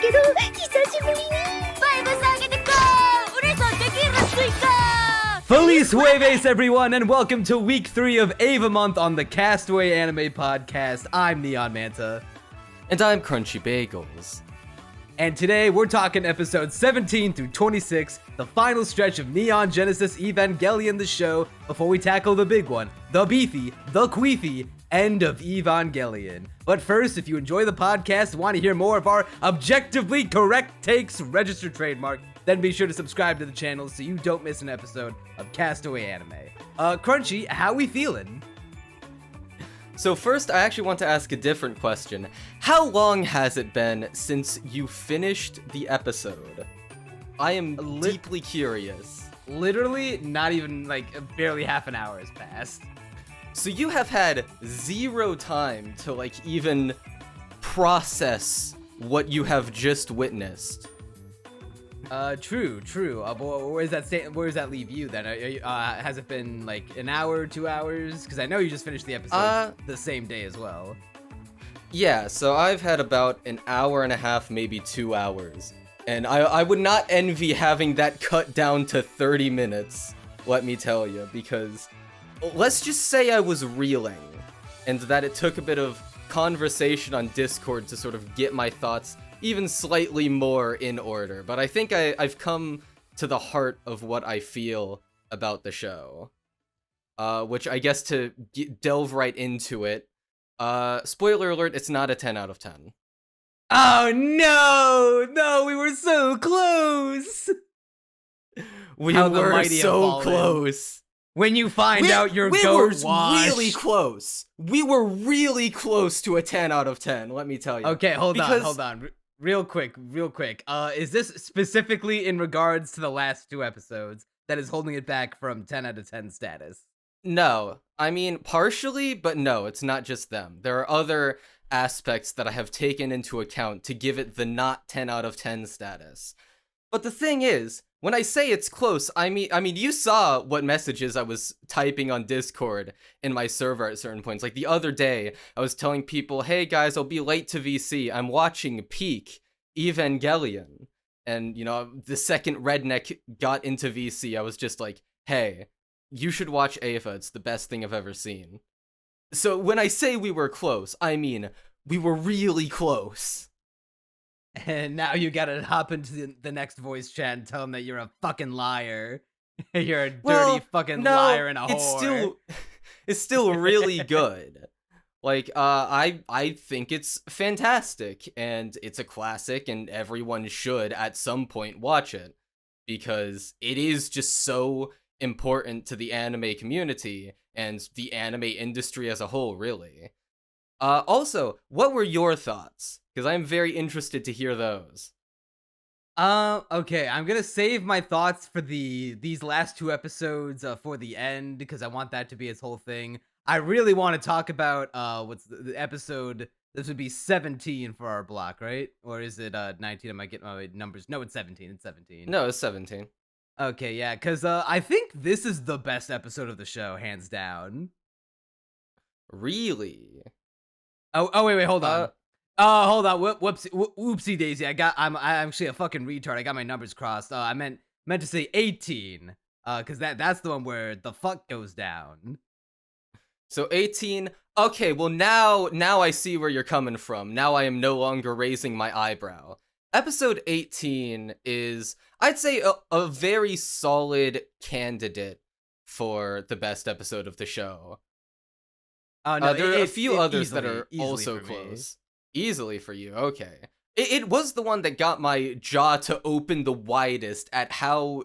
けど久しぶりにバイブス上げてこう嬉しそうできるスイカ Feliz Jueves, everyone, and welcome to week 3 of Eva Month on the Castaway Anime Podcast. I'm Neon Manta. And I'm Crunchy Bagels. And today we're talking episodes 17 through 26, the final stretch of Neon Genesis Evangelion the show, before we tackle the big one, the beefy, the queefy, End of Evangelion. But first, if you enjoy the podcast and want to hear more of our objectively correct takes, registered trademark, then be sure to subscribe to the channel so you don't miss an episode of Castaway Anime. Crunchy, how we feeling? So first, I actually want to ask a different question. How long has it been since you finished the episode? I am deeply curious. Literally, not even, barely half an hour has passed. So you have had zero time to, even process what you have just witnessed. True. Where does that leave you then? Has it been an hour, 2 hours? Because I know you just finished the episode the same day as well. Yeah, so I've had about an hour and a half, maybe 2 hours. And I would not envy having that cut down to 30 minutes, let me tell you, because let's just say I was reeling, and that it took a bit of conversation on Discord to sort of get my thoughts even slightly more in order, but I think I've come to the heart of what I feel about the show. Which I guess to delve right into it, spoiler alert, it's not a 10 out of 10. Oh no, we were so close! We How the were mighty have so fallen. close. When you find out your we goat were washed. really close. We were really close to a 10 out of 10, let me tell you. Okay, hold on. Real quick. Is this specifically in regards to the last 2 episodes that is holding it back from 10 out of 10 status? No, I mean, partially, but no, it's not just them. There are other aspects that I have taken into account to give it the not 10 out of 10 status. But the thing is, when I say it's close, I mean, you saw what messages I was typing on Discord in my server at certain points. Like the other day, I was telling people, hey guys, I'll be late to VC. I'm watching Peak Evangelion. And, the second Redneck got into VC, I was just like, hey, you should watch Eva. It's the best thing I've ever seen. So when I say we were close, I mean, we were really close. And now you gotta hop into the next voice chat and tell them that you're a fucking liar. You're a dirty fucking liar and a whore. It's still really good. I think it's fantastic, and it's a classic, and everyone should at some point watch it, because it is just so important to the anime community and the anime industry as a whole, really. Also, what were your thoughts? Because I'm very interested to hear those. Okay, I'm gonna save my thoughts for these last 2 episodes for the end, because I want that to be its whole thing. I really want to talk about what's the episode. This would be 17 for our block, right? Or is it 19? Am I getting my numbers? No, it's 17. It's 17. No, it's 17. Okay, yeah, because I think this is the best episode of the show, hands down. Really? Oh, wait, hold on. Hold on. Whoopsie daisy. I'm actually a fucking retard. I got my numbers crossed. I meant to say 18. Cause that's the one where the fuck goes down. So 18. Okay, well now I see where you're coming from. Now I am no longer raising my eyebrow. Episode 18 is, I'd say, a very solid candidate for the best episode of the show. No, there are a few others that are easily also for me. close. Easily for you, okay. It was the one that got my jaw to open the widest at how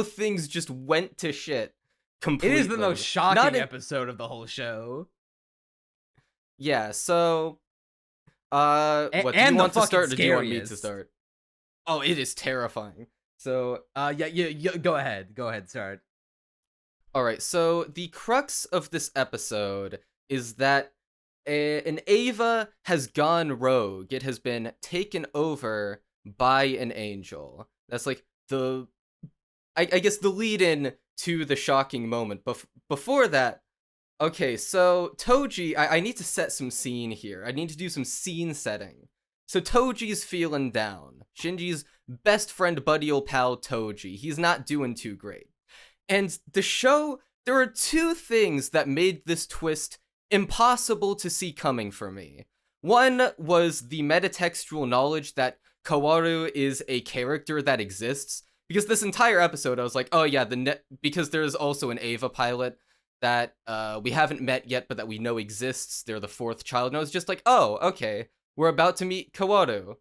things just went to shit completely. It is the most shocking episode of the whole show. Yeah, so what, do you and want the to start, or do you want me scariest. to start? Oh, it is terrifying. So yeah, go ahead, start. Alright, so the crux of this episode is that an Eva has gone rogue. It has been taken over by an angel. That's I guess the lead-in to the shocking moment. But before that, okay, so Toji, I need to set some scene here. I need to do some scene setting. So Toji's feeling down. Shinji's best friend, buddy old pal Toji. He's not doing too great. And the show, there are two things that made this twist impossible to see coming for me. One was the metatextual knowledge that Kaworu is a character that exists. Because this entire episode, I was like, oh yeah, because there's also an Eva pilot that we haven't met yet, but that we know exists. They're the fourth child. And I was just like, oh, okay, we're about to meet Kaworu.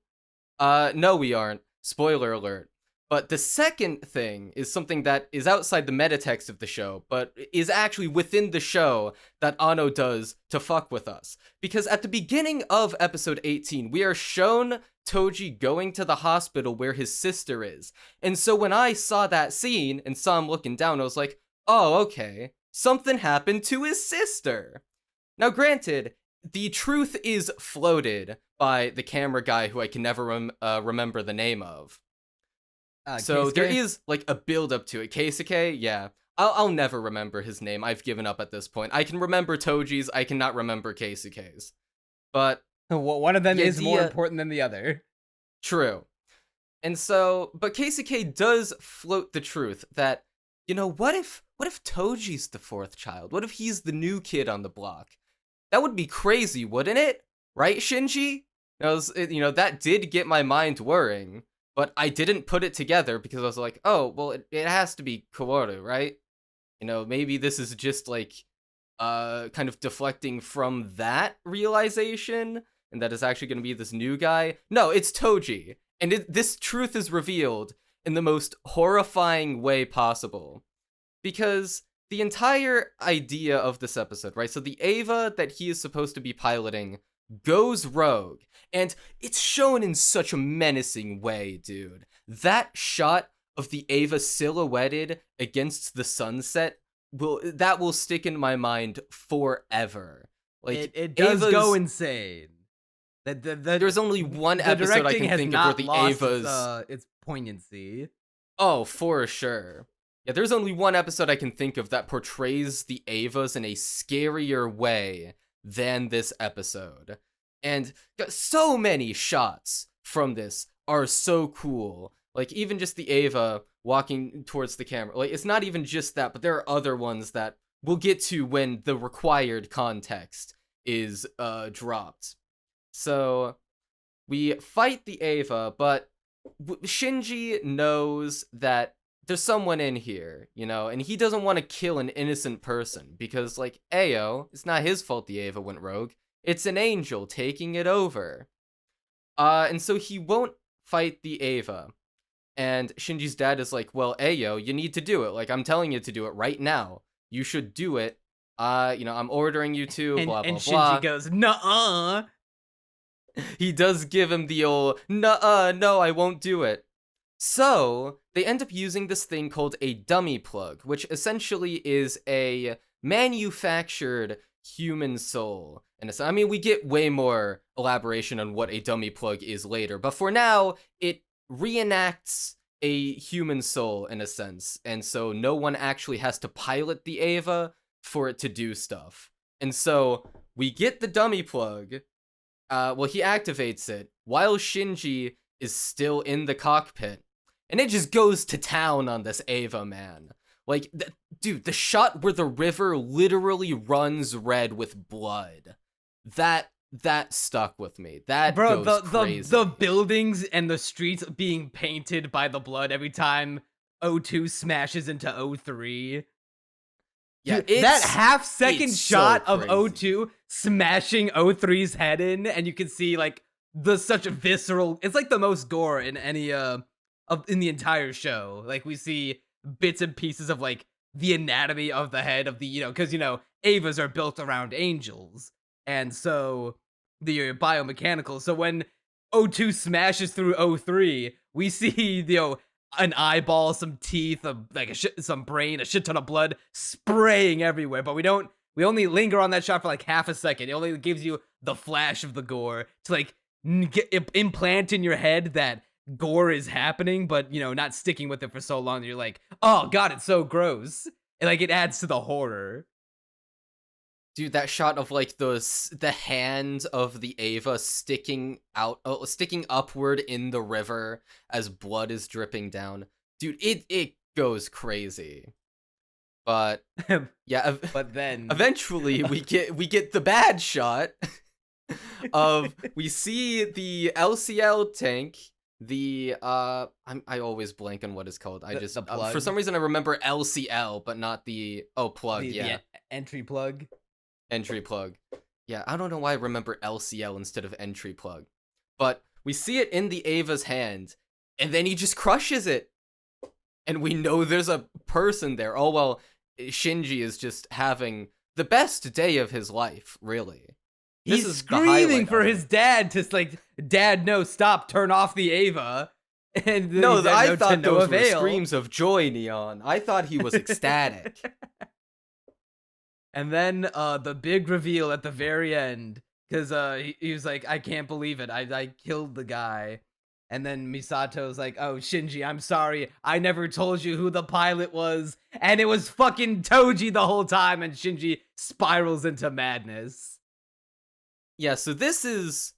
No, we aren't. Spoiler alert. But the second thing is something that is outside the metatext of the show, but is actually within the show that Anno does to fuck with us. Because at the beginning of episode 18, we are shown Toji going to the hospital where his sister is. And so when I saw that scene and saw him looking down, I was like, oh, okay, something happened to his sister. Now, granted, the truth is floated by the camera guy who I can never remember the name of. So Keisuke? there is like a build up to it. Keisuke, yeah. I'll never remember his name. I've given up at this point. I can remember Toji's, I cannot remember Keisuke's. But One of them is more idea- important than the other. True. And so, but Keisuke does float the truth that, you know, what if Toji's the fourth child? What if he's the new kid on the block? That would be crazy, wouldn't it? Right, Shinji? That did get my mind worrying, but I didn't put it together because I was like, oh, well, it has to be Kaworu, right? You know, maybe this is just like, kind of deflecting from that realization, and that it's actually going to be this new guy. No, it's Toji. And this truth is revealed in the most horrifying way possible. Because the entire idea of this episode, right? So the Eva that he is supposed to be piloting goes rogue. And it's shown in such a menacing way, dude. That shot of the Eva silhouetted against the sunset will stick in my mind forever. Like It does Eva's, go insane. There's only one the episode I directing can has think of not where the lost Evas. its poignancy. Oh, for sure. Yeah, there's only one episode I can think of that portrays the Evas in a scarier way than this episode. And so many shots from this are so cool. Like, even just the Eva walking towards the camera. Like, it's not even just that, but there are other ones that we'll get to when the required context is dropped. So, we fight the Eva, but Shinji knows that there's someone in here, you know, and he doesn't want to kill an innocent person because, like, Ayo, it's not his fault the Eva went rogue. It's an angel taking it over. And so he won't fight the Eva. And Shinji's dad is like, well, Ayo, you need to do it. Like, I'm telling you to do it right now. You should do it. I'm ordering you to, blah, blah, and blah. Shinji goes, nuh-uh. He does give him the old, nuh-uh, no, I won't do it. So, they end up using this thing called a dummy plug, which essentially is a manufactured human soul. And I mean, we get way more elaboration on what a dummy plug is later, but for now, it reenacts a human soul in a sense, and so no one actually has to pilot the Eva for it to do stuff. And so, we get the dummy plug, he activates it while Shinji is still in the cockpit. And it just goes to town on this Eva, man. Like, dude, the shot where the river literally runs red with blood. That stuck with me. That goes crazy. The buildings and the streets being painted by the blood every time O2 smashes into O3. Yeah, dude, that half-second it's shot so of crazy. O2 smashing O3's head in, and you can see, like, such a visceral... It's like the most gore in any, in the entire show. Like, we see bits and pieces of, like, the anatomy of the head of the, because, Evas are built around angels. And so, the biomechanical. So when O2 smashes through O3, we see, an eyeball, some teeth, some brain, a shit ton of blood spraying everywhere. But we only linger on that shot for like half a second. It only gives you the flash of the gore to like implant in your head that gore is happening, but not sticking with it for so long that you're like, oh god, it's so gross. And like it adds to the horror. Dude, that shot of like the hand of the Eva sticking upward in the river as blood is dripping down. Dude, it goes crazy. But yeah, But then eventually we get the bad shot of we see the LCL tank, the I always blank on what it's called. The plug. For some reason I remember LCL but not the plug. the entry plug. Entry plug. Yeah, I don't know why I remember LCL instead of entry plug. But we see it in the Eva's hand, and then he just crushes it. And we know there's a person there. Oh, well, Shinji is just having the best day of his life, really. This He's is the screaming highlight for of it. his dad to, like, Dad, no, stop, turn off the Eva. And No, he said, I to thought no those were avail. screams of joy, Neon. I thought he was ecstatic. And then the big reveal at the very end, because he was like, I can't believe it, I killed the guy. And then Misato's like, oh, Shinji, I'm sorry, I never told you who the pilot was, and it was fucking Toji the whole time, and Shinji spirals into madness. Yeah, so this is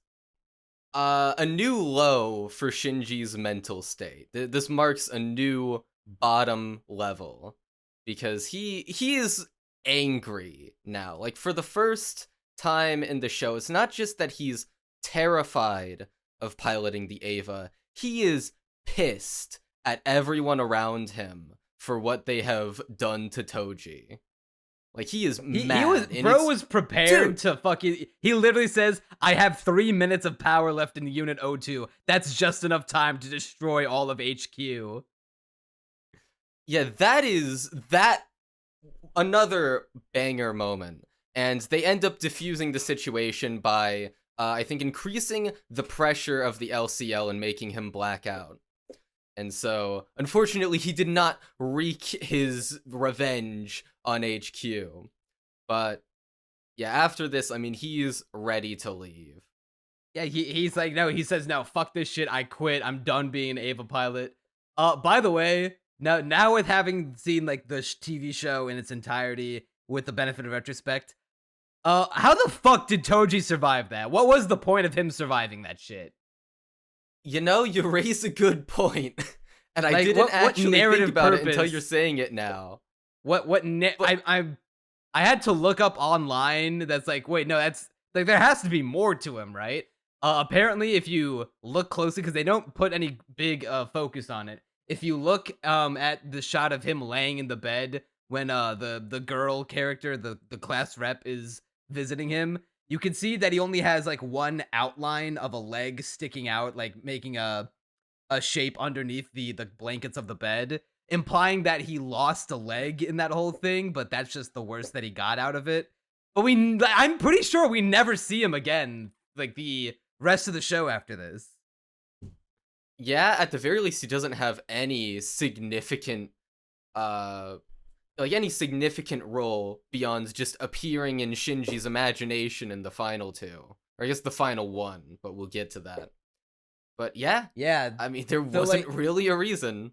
a new low for Shinji's mental state. This marks a new bottom level, because he is angry now. Like, for the first time in the show, it's not just that he's terrified of piloting the Eva, he is pissed at everyone around him for what they have done to Toji. Like, he is mad. Bro was prepared to fucking... He literally says, I have 3 minutes of power left in the Unit 02. That's just enough time to destroy all of HQ. Yeah, that another banger moment. And they end up diffusing the situation by, I think, increasing the pressure of the LCL and making him black out. And so, unfortunately, he did not wreak his revenge on HQ. But, yeah, after this, I mean, he's ready to leave. Yeah, he's like, no, he says, no, fuck this shit, I quit, I'm done being an Eva pilot. By the way, now with having seen, like, the TV show in its entirety, with the benefit of retrospect, how the fuck did Toji survive that? What was the point of him surviving that shit? You know, you raise a good point. And I Like, didn't what actually narrative think about it until purpose? you're saying it now. I had to look up online. That's like, wait, no, that's like, there has to be more to him, right? Apparently, if you look closely, because they don't put any big focus on it. If you look at the shot of him laying in the bed when the girl character, the class rep, is visiting him, you can see that he only has like one outline of a leg sticking out, like making a shape underneath the blankets of the bed, implying that he lost a leg in that whole thing, but that's just the worst that he got out of it. But I'm pretty sure we never see him again, like the rest of the show after this. Yeah, at the very least, he doesn't have any significant, any significant role beyond just appearing in Shinji's imagination in the final two. Or I guess the final one, but we'll get to that. But yeah, I mean, there wasn't really a reason.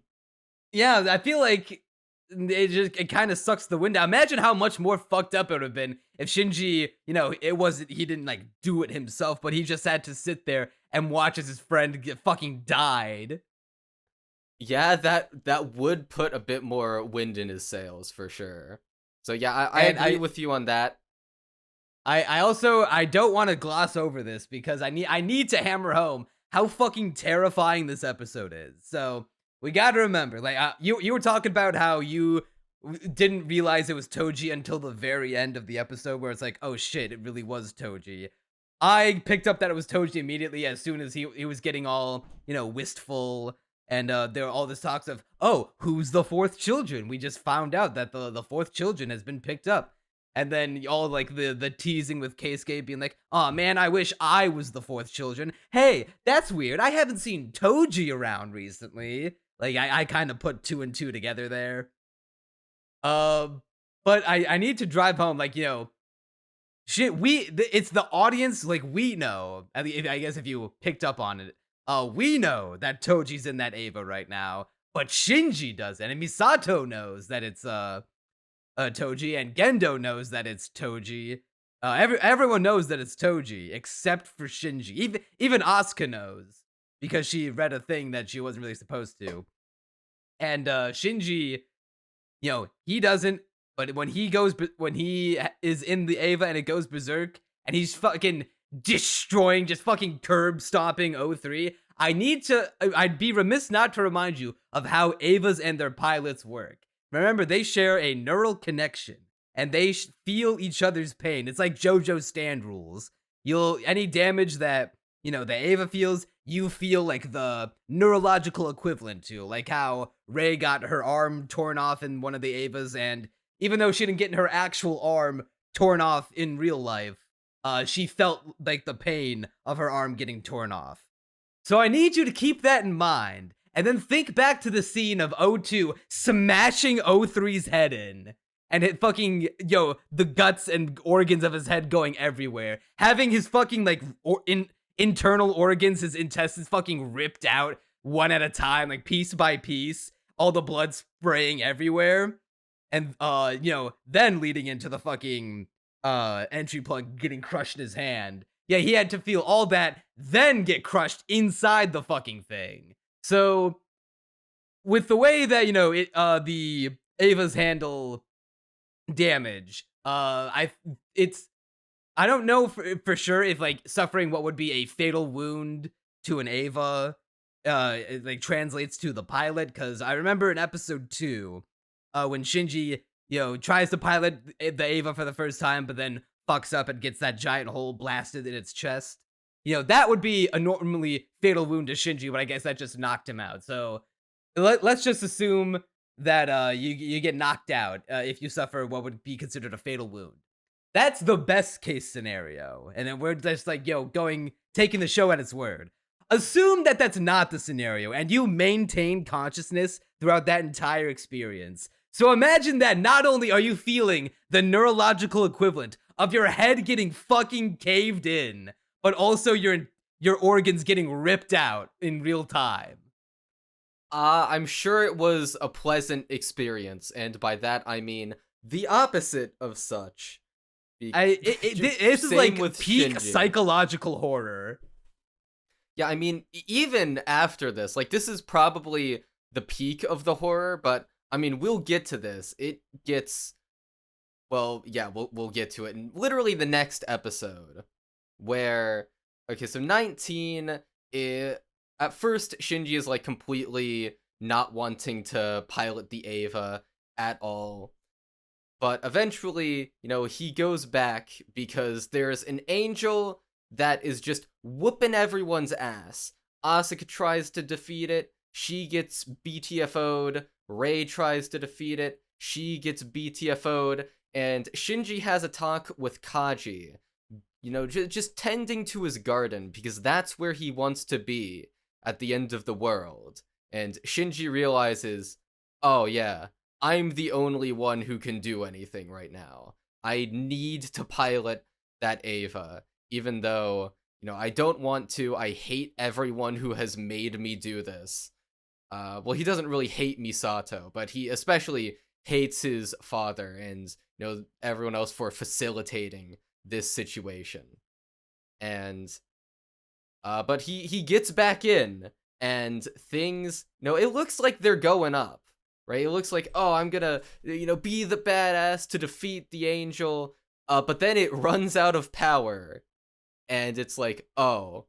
Yeah, I feel like it kind of sucks the wind out. Imagine how much more fucked up it would have been if Shinji, he didn't like do it himself, but he just had to sit there and watch as his friend get fucking died. Yeah, that would put a bit more wind in his sails for sure. So yeah, I agree with you on that. I don't want to gloss over this because I need to hammer home how fucking terrifying this episode is. So we got to remember, like, you were talking about how you didn't realize it was Toji until the very end of the episode, where it's like, oh shit, it really was Toji. I picked up that it was Toji immediately as soon as he was getting all, wistful, and there were all this talks of, oh, who's the fourth children? We just found out that the fourth children has been picked up. And then all like the teasing with Keisuke being like, oh man, I wish I was the fourth children. Hey, that's weird. I haven't seen Toji around recently. Like, I kind of put 2 and 2 together there. But I need to drive home, like, shit, it's the audience, like, we know, I guess if you picked up on it, we know that Toji's in that Eva right now, but Shinji doesn't, and Misato knows that it's, Toji, and Gendo knows that it's Toji, Everyone knows that it's Toji, except for Shinji. Even Asuka knows, because she read a thing that she wasn't really supposed to. And Shinji, he doesn't. But when he is in the Eva and it goes berserk, and he's fucking destroying, just fucking curb stomping O3, I'd be remiss not to remind you of how Evas and their pilots work. Remember, they share a neural connection, and they feel each other's pain. It's like JoJo stand rules. Any damage that, the Eva feels, you feel like the neurological equivalent to, like how Rei got her arm torn off in one of the Evas, and even though she didn't get her actual arm torn off in real life, she felt like the pain of her arm getting torn off. So I need you to keep that in mind, and then think back to the scene of O2 smashing O3's head in, and it fucking, the guts and organs of his head going everywhere, having his fucking, like, internal organs, his intestines fucking ripped out one at a time, like, piece by piece, all the blood spraying everywhere, and, then leading into the fucking, entry plug getting crushed in his hand. Yeah, he had to feel all that, then get crushed inside the fucking thing. So, with the way that, the Evas handle damage, I don't know for sure if, like, suffering what would be a fatal wound to an Eva, it, like, translates to the pilot, because I remember in episode 2, when Shinji, tries to pilot the Eva for the first time, but then fucks up and gets that giant hole blasted in its chest. That would be a normally fatal wound to Shinji, but I guess that just knocked him out. So let's just assume that you get knocked out if you suffer what would be considered a fatal wound. That's the best case scenario. And then we're just like, taking the show at its word. Assume that that's not the scenario, and you maintain consciousness throughout that entire experience. So imagine that not only are you feeling the neurological equivalent of your head getting fucking caved in, but also your organs getting ripped out in real time. I'm sure it was a pleasant experience, and by that I mean the opposite of such. This is like with peak Shinji. Psychological horror. Yeah, I mean, even after this, like, this is probably the peak of the horror, but I mean, we'll get to this. It gets, well, yeah, we'll get to it in literally the next episode, where, okay, so 19, at first, Shinji is, like, completely not wanting to pilot the Eva at all, but eventually, he goes back because there's an angel that is just whooping everyone's ass. Asuka tries to defeat it, she gets BTFO'd, Rei tries to defeat it, she gets BTFO'd, and Shinji has a talk with Kaji, just tending to his garden, because that's where he wants to be at the end of the world. And Shinji realizes, oh yeah, I'm the only one who can do anything right now. I need to pilot that Eva, even though, I don't want to. I hate everyone who has made me do this. Well, he doesn't really hate Misato, but he especially hates his father and, everyone else for facilitating this situation. And, but he gets back in, and things, it looks like they're going up, right? It looks like, oh, I'm gonna, be the badass to defeat the angel, but then it runs out of power, and it's like, oh,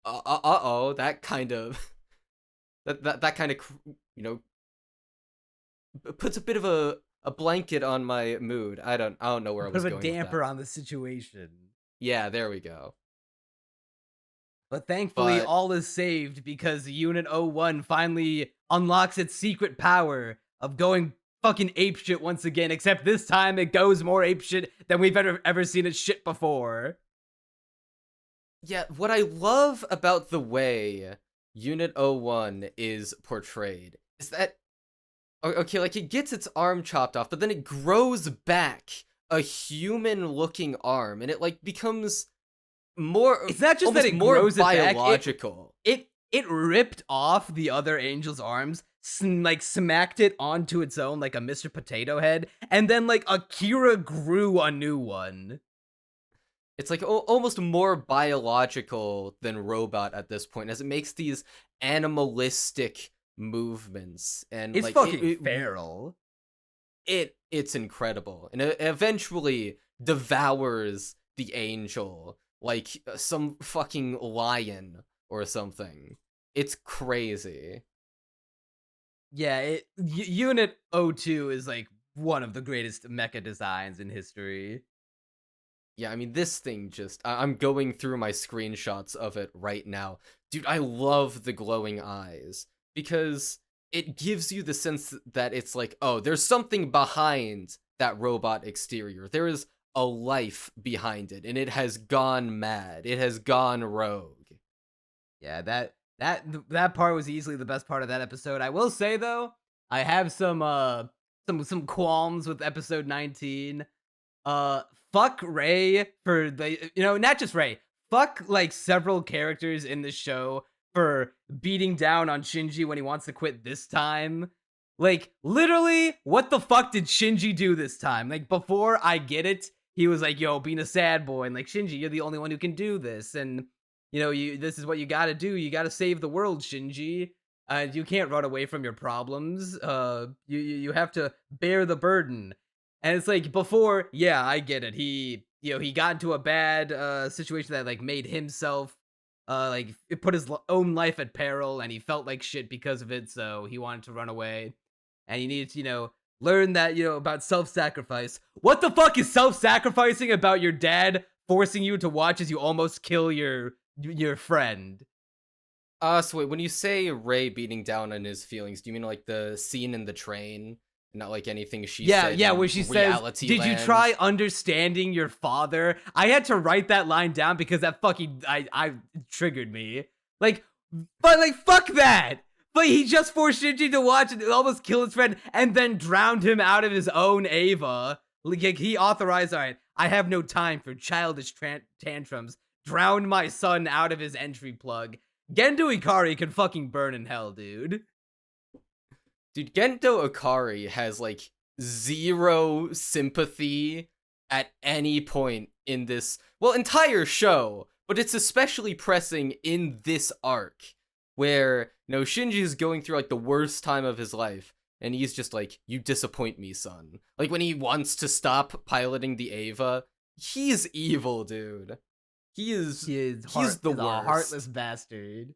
that kind of, that kind of, puts a bit of a blanket on my mood. I don't know where I was going. Put a damper on the situation. Yeah, there we go. But thankfully, all is saved because Unit 01 finally unlocks its secret power of going fucking apeshit once again, except this time it goes more apeshit than we've ever seen it shit before. Yeah, what I love about the way Unit 01 is portrayed is that, okay, like, it gets its arm chopped off, but then it grows back a human-looking arm, and it, like, becomes more, it's not just that it more grows biological. It ripped off the other angel's arms, like smacked it onto its own like a Mr. Potato Head, and then like Akira grew a new one. It's like almost more biological than robot at this point, as it makes these animalistic movements, and It's like fucking feral. it's incredible, and it eventually devours the angel like some fucking lion or something. It's crazy. Yeah, Unit O2 is like one of the greatest mecha designs in history. Yeah, I mean, this thing just... I'm going through my screenshots of it right now. Dude, I love the glowing eyes, because it gives you the sense that it's like, oh, there's something behind that robot exterior. There is a life behind it, and it has gone mad. It has gone rogue. Yeah, that part was easily the best part of that episode. I will say though, I have some qualms with episode 19. Fuck Ray for the, not just Ray. Fuck like several characters in the show for beating down on Shinji when he wants to quit this time. Like, literally, what the fuck did Shinji do this time? Like, before, I get it. He was like, yo, being a sad boy, and like, Shinji, you're the only one who can do this, and this is what you gotta do. You gotta save the world, Shinji. You can't run away from your problems. You have to bear the burden. And it's like, before, yeah, I get it. He got into a bad situation that like made himself like it put his own life at peril, and he felt like shit because of it, so he wanted to run away. And he needed to, learn that, about self-sacrifice. What the fuck is self-sacrificing about your dad forcing you to watch as you almost kill your friend? So wait, when you say Ray beating down on his feelings, do you mean like the scene in the train? Not like anything she said. Yeah, where she says, "Did you try understanding your father?" I had to write that line down because that fucking I triggered me. Like, but like fuck that. But he just forced Shinji to watch and almost kill his friend, and then drowned him out of his own Eva. Like he authorized, all right, I have no time for childish tantrums. Drowned my son out of his entry plug. Gendo Ikari can fucking burn in hell, dude. Dude, Gendo Ikari has, like, zero sympathy at any point in this, well, entire show, but it's especially pressing in this arc, where, Shinji is going through, like, the worst time of his life, and he's just like, you disappoint me, son. Like, when he wants to stop piloting the Eva, he's evil, dude. He's the worst. A heartless bastard.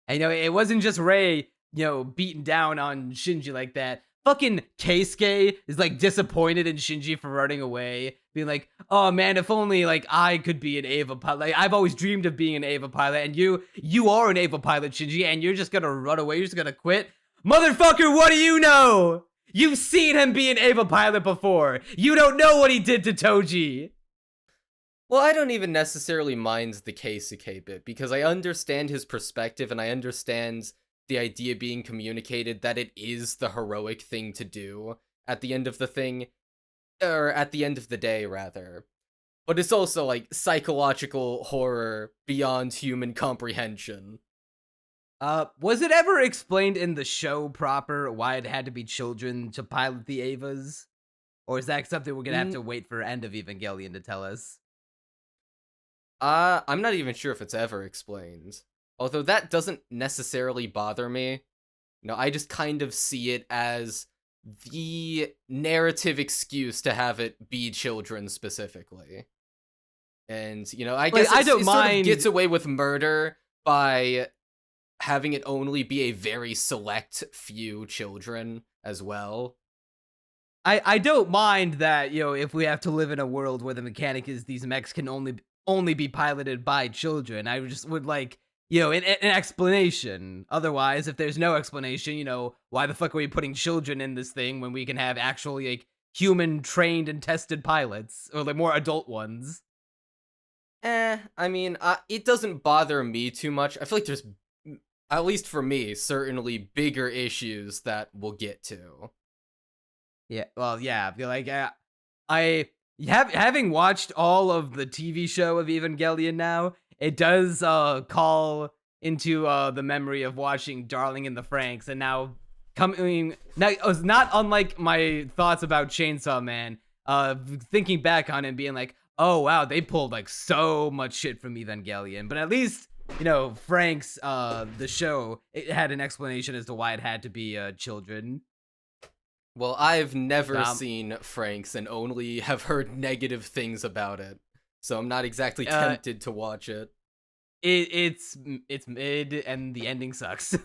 And, it wasn't just Ray, beating down on Shinji like that. Fucking Keisuke is like disappointed in Shinji for running away, being like, oh man, if only like I could be an Eva pilot. Like, I've always dreamed of being an Eva pilot, and you are an Eva pilot, Shinji, and you're just gonna run away, you're just gonna quit? Motherfucker, what do you know? You've seen him be an Eva pilot before. You don't know what he did to Toji. Well, I don't even necessarily mind the Keisuke bit, because I understand his perspective, and I understand the idea being communicated that it is the heroic thing to do at the end of the thing, or at the end of the day, rather. But it's also, like, psychological horror beyond human comprehension. Was it ever explained in the show proper why it had to be children to pilot the Evas? Or is that something we're gonna have to wait for End of Evangelion to tell us? I'm not even sure if it's ever explained. Although that doesn't necessarily bother me. I just kind of see it as the narrative excuse to have it be children specifically. And, I guess I don't mind. Sort of gets away with murder by having it only be a very select few children as well. I don't mind that, if we have to live in a world where the mechanic is these mechs can only be piloted by children. I just would like, an explanation. Otherwise, if there's no explanation, why the fuck are we putting children in this thing when we can have actually like human trained and tested pilots, or like more adult ones? I mean, it doesn't bother me too much. I feel like there's, at least for me, certainly bigger issues that we'll get to. Yeah, well, yeah, I feel like having watched all of the TV show of Evangelion now, it does call into the memory of watching Darling in the Franxx, and now it was not unlike my thoughts about Chainsaw Man. Thinking back on it and being like, oh wow, they pulled like so much shit from Evangelion, but at least Frank's the show, it had an explanation as to why it had to be children. Well, I've never Um, seen Frank's and only have heard negative things about it, so I'm not exactly Uh, tempted to watch it. it's mid and the ending sucks.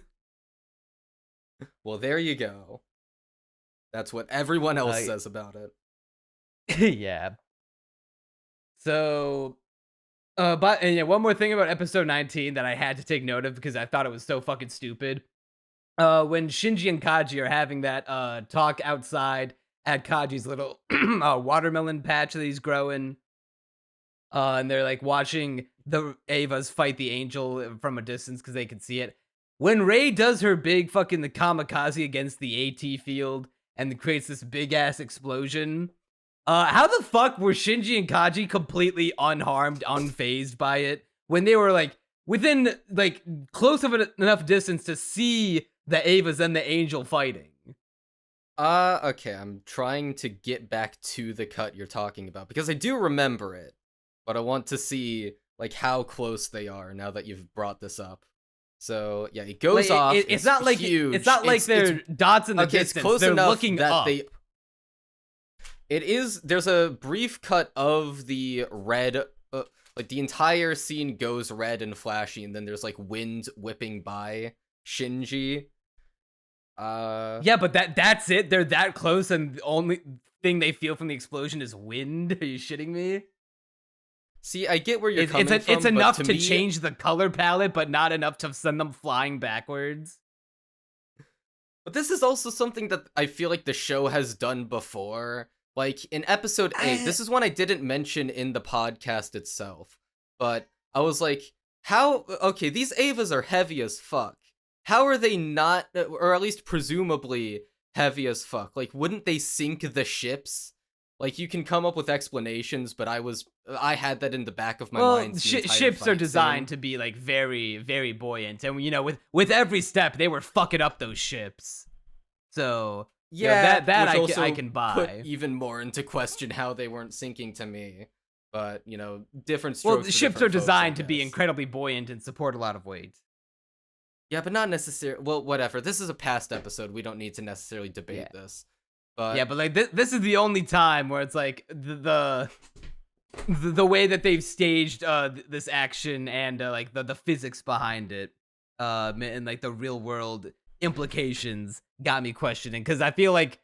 Well, there you go. That's what everyone else Uh, says about it. Yeah. So, and yeah, one more thing about episode 19 that I had to take note of because I thought it was so fucking stupid. When Shinji and Kaji are having that talk outside at Kaji's little watermelon patch that he's growing, and they're like watching the Evas fight the angel from a distance because they can see it. When Rei does her big fucking the kamikaze against the AT field and creates this big ass explosion, how the fuck were Shinji and Kaji completely unharmed, unfazed by it when they were like within like close of enough distance to see the Evas and the angel fighting? Okay, I'm trying to get back to the cut you're talking about because I do remember it, but I want to see like how close they are now that you've brought this up. So yeah, it goes Like, off. it's not like huge. it's not like they're dots in the okay, distance. it's close they're enough looking that up. It is. There's a brief cut of the red. Like the entire scene goes red and flashy, and then there's like wind whipping by Shinji. Yeah, but that's it. They're that close, and the only thing they feel from the explosion is wind. Are you shitting me? See, I get where you're coming from. It's enough but to me, change the color palette, but not enough to send them flying backwards. But this is also something that I feel like the show has done before. Like in episode 8, this is one I didn't mention in the podcast itself. But I was like, how? Okay, these Evas are heavy as fuck. How are they not, or at least presumably heavy as fuck? Like, wouldn't they sink the ships? Like, you can come up with explanations, but I had that in the back of my mind. The entire Ships are fight designed scene. to be like very, very buoyant, and with every step they were fucking up those ships. So Yeah, that which also I can buy. put even more into question how they weren't sinking to me. But different strokes. Well, the for ships different are folks, I designed to be guess. incredibly buoyant and support a lot of weight. Yeah, but not necessarily. Well, whatever. This is a past episode. We don't need to necessarily debate this. But Yeah, but like this is the only time where it's like the way that they've staged this action and like the physics behind it, and like the real world implications got me questioning because I feel like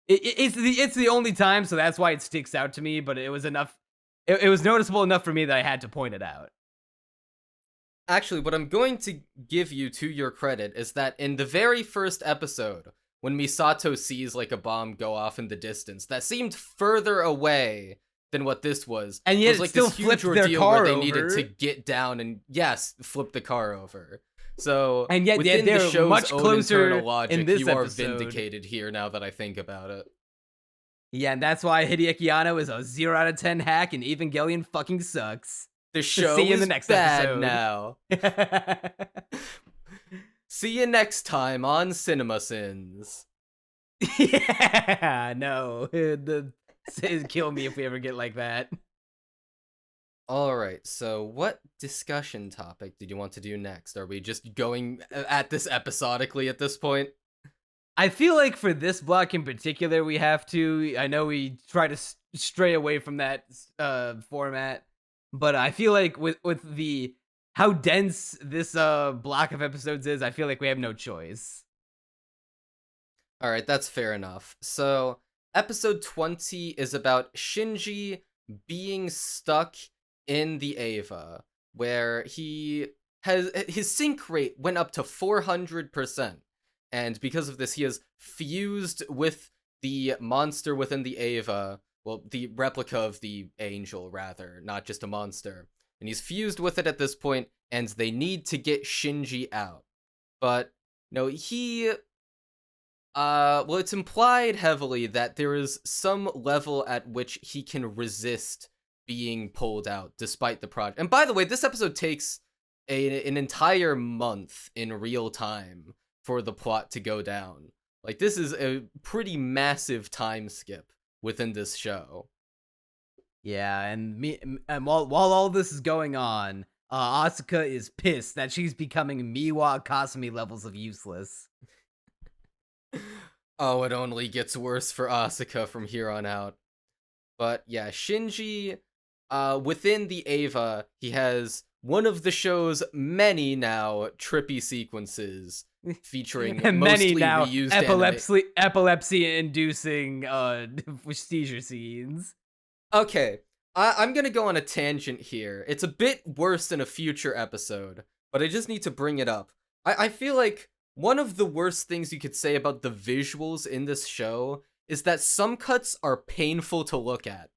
it's the only time, so that's why it sticks out to me. But it was enough. It was noticeable enough for me that I had to point it out. actually, what I'm going to give you to your credit is that in the very first episode, when Misato sees like a bomb go off in the distance, that seemed further away than what this was. And yet it was it like still this huge flipped their ordeal car where they needed over. to get down and flip the car over. So And yet within they're the show's much own closer internal in logic, this you are episode. vindicated here now that I think about it. Yeah, and that's why Hideaki Anno is a 0 out of 10 hack, and Evangelion fucking sucks. The show See you in is the next bad episode. now. See you next time on Cinema Sins. Yeah, no, kill me if we ever get like that. Alright, so what discussion topic did you want to do next? Are we just going at this episodically at this point? I feel like for this block in particular, we have to. I know we try to stray away from that format, but I feel like with the how dense this block of episodes is, I feel like we have no choice. Alright, that's fair enough. So, episode 20 is about Shinji being stuck in the Eva, where his sync rate went up to 400%. And because of this, he is fused with the monster within the Eva. Well, the replica of the angel, rather, not just a monster. And he's fused with it at this point, and they need to get Shinji out. But, no, well, it's implied heavily that there is some level at which he can resist being pulled out, despite the project. And by the way, this episode takes an entire month in real time for the plot to go down. Like, this is a pretty massive time skip within this show. Yeah, and while all this is going on, Asuka is pissed that she's becoming Miwa Kasumi levels of useless. Oh, it only gets worse for Asuka from here on out. But yeah, Shinji, within the Eva, he has one of the show's many now trippy sequences featuring And mostly many now reused anime. epilepsy-inducing seizure scenes. Okay, I'm gonna go on a tangent here. It's a bit worse in a future episode, but I just need to bring it up. I feel like one of the worst things you could say about the visuals in this show is that some cuts are painful to look at.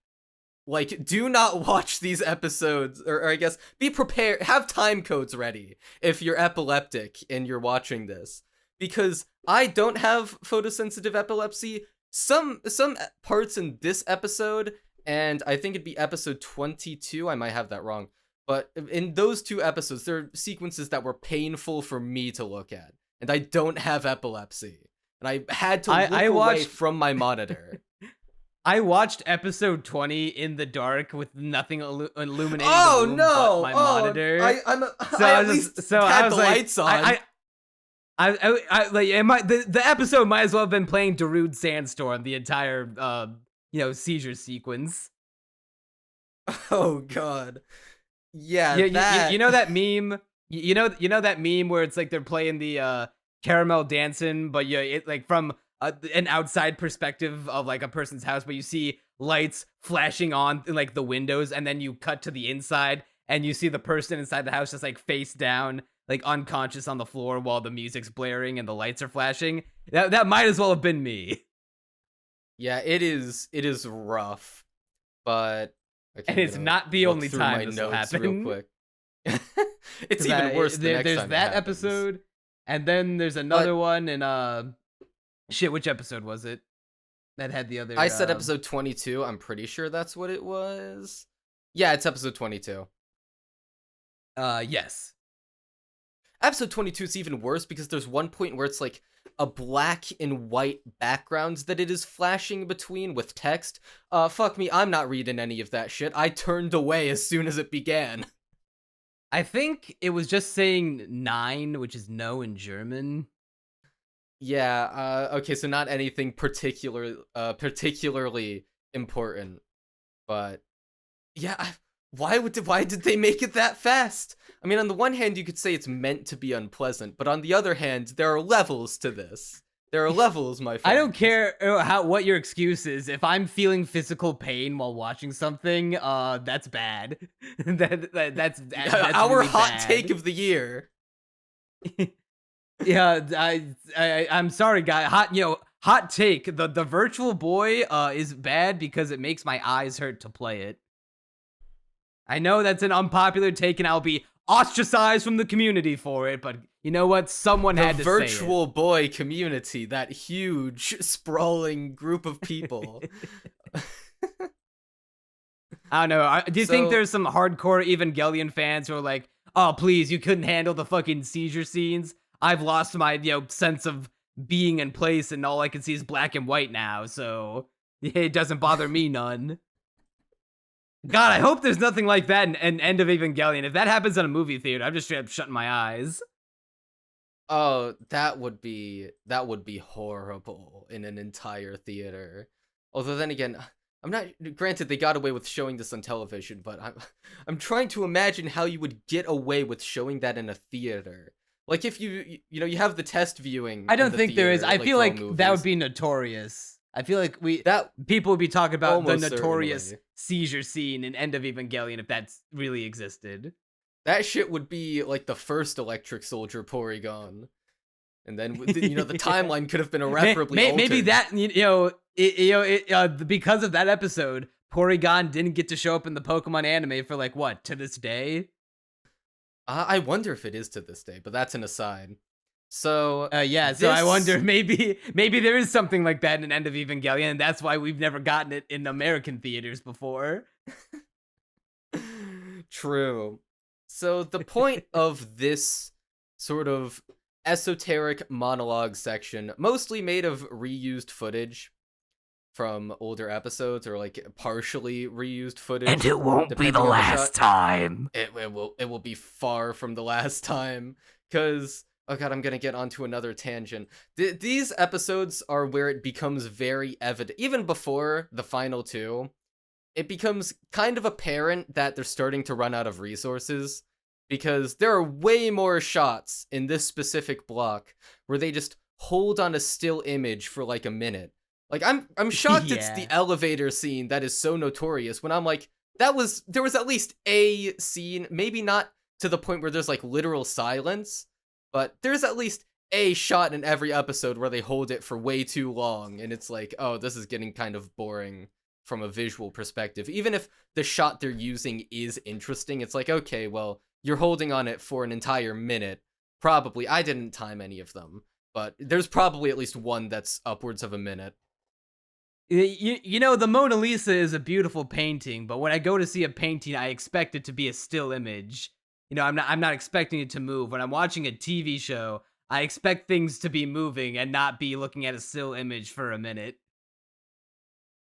Like, do not watch these episodes, or I guess, be prepared, have time codes ready if you're epileptic and you're watching this. Because I don't have photosensitive epilepsy. Some parts in this episode, and I think it'd be episode 22, I might have that wrong, but in those two episodes, there are sequences that were painful for me to look at, and I don't have epilepsy. And I had to look away from my monitor. I watched episode 20 in the dark with nothing illuminating Oh the room no! but my monitor. I at least had the lights on. The episode might as well have been playing Darude Sandstorm the entire seizure sequence. Oh god. Yeah, you know that meme? You know that meme where it's like they're playing the caramel dancing, but it like from an outside perspective of like a person's house, but you see lights flashing on in like the windows, and then you cut to the inside and you see the person inside the house just like face down, like unconscious on the floor while the music's blaring and the lights are flashing. That might as well have been me. Yeah, it is rough, but and it's not the only time this will happen. Real quick. It's even worse the next there's time that episode, and then there's another one, and shit, which episode was it that had the other? I said episode 22. I'm pretty sure that's what it was. Yeah, it's episode 22. Yes. Episode 22 is even worse because there's one point where it's like a black and white backgrounds that it is flashing between with text. Fuck me, I'm not reading any of that shit. I turned away as soon as it began. I think it was just saying 9, which is no in German. Yeah, okay, so not anything particularly important. But yeah, why did they make it that fast? I mean, on the one hand, you could say it's meant to be unpleasant, but on the other hand, there are levels to this. There are levels, my friend. I don't care what your excuse is. If I'm feeling physical pain while watching something, that's bad. That's our really hot bad. take of the year. Yeah, I'm sorry, guy. Hot take. The Virtual Boy is bad because it makes my eyes hurt to play it. I know that's an unpopular take, and I'll be ostracized from the community for it, but you know what? Someone had to say it. The Virtual Boy community, that huge, sprawling group of people. I don't know. Do you think there's some hardcore Evangelion fans who are like, oh, please, you couldn't handle the fucking seizure scenes? I've lost my, sense of being in place, and all I can see is black and white now, so it doesn't bother me none. God, I hope there's nothing like that in End of Evangelion. If that happens in a movie theater, I'm just straight up shutting my eyes. Oh, that would be horrible in an entire theater. Although then again, I'm not, granted they got away with showing this on television, but I'm trying to imagine how you would get away with showing that in a theater. Like if you have the test viewing. I don't think there is. I feel like that would be notorious. I feel like people would be talking about the notorious seizure scene in End of Evangelion if that really existed. That shit would be like the first Electric Soldier Porygon. And then the timeline could have been irreparably altered. Maybe that because of that episode, Porygon didn't get to show up in the Pokemon anime for like what, to this day? I wonder if it is to this day, but that's an aside. So so I wonder maybe there is something like that in End of Evangelion, and that's why we've never gotten it in American theaters before. True. So the point of this sort of esoteric monologue section, mostly made of reused footage from older episodes or like partially reused footage. And it won't be depending the on last shot. time. It will be far from the last time, because oh god, I'm gonna get onto another tangent. These episodes are where it becomes very evident, even before the final two, it becomes kind of apparent that they're starting to run out of resources, because there are way more shots in this specific block where they just hold on a still image for like a minute. Like I'm shocked it's the Yeah. elevator scene that is so notorious, when I'm like, there was at least a scene, maybe not to the point where there's like literal silence, but there's at least a shot in every episode where they hold it for way too long, and it's like, oh, this is getting kind of boring from a visual perspective. Even if the shot they're using is interesting, it's like, okay, well, you're holding on it for an entire minute. Probably, I didn't time any of them, but there's probably at least one that's upwards of a minute. You know, the Mona Lisa is a beautiful painting, but when I go to see a painting, I expect it to be a still image. You know, I'm not expecting it to move. When I'm watching a TV show, I expect things to be moving and not be looking at a still image for a minute.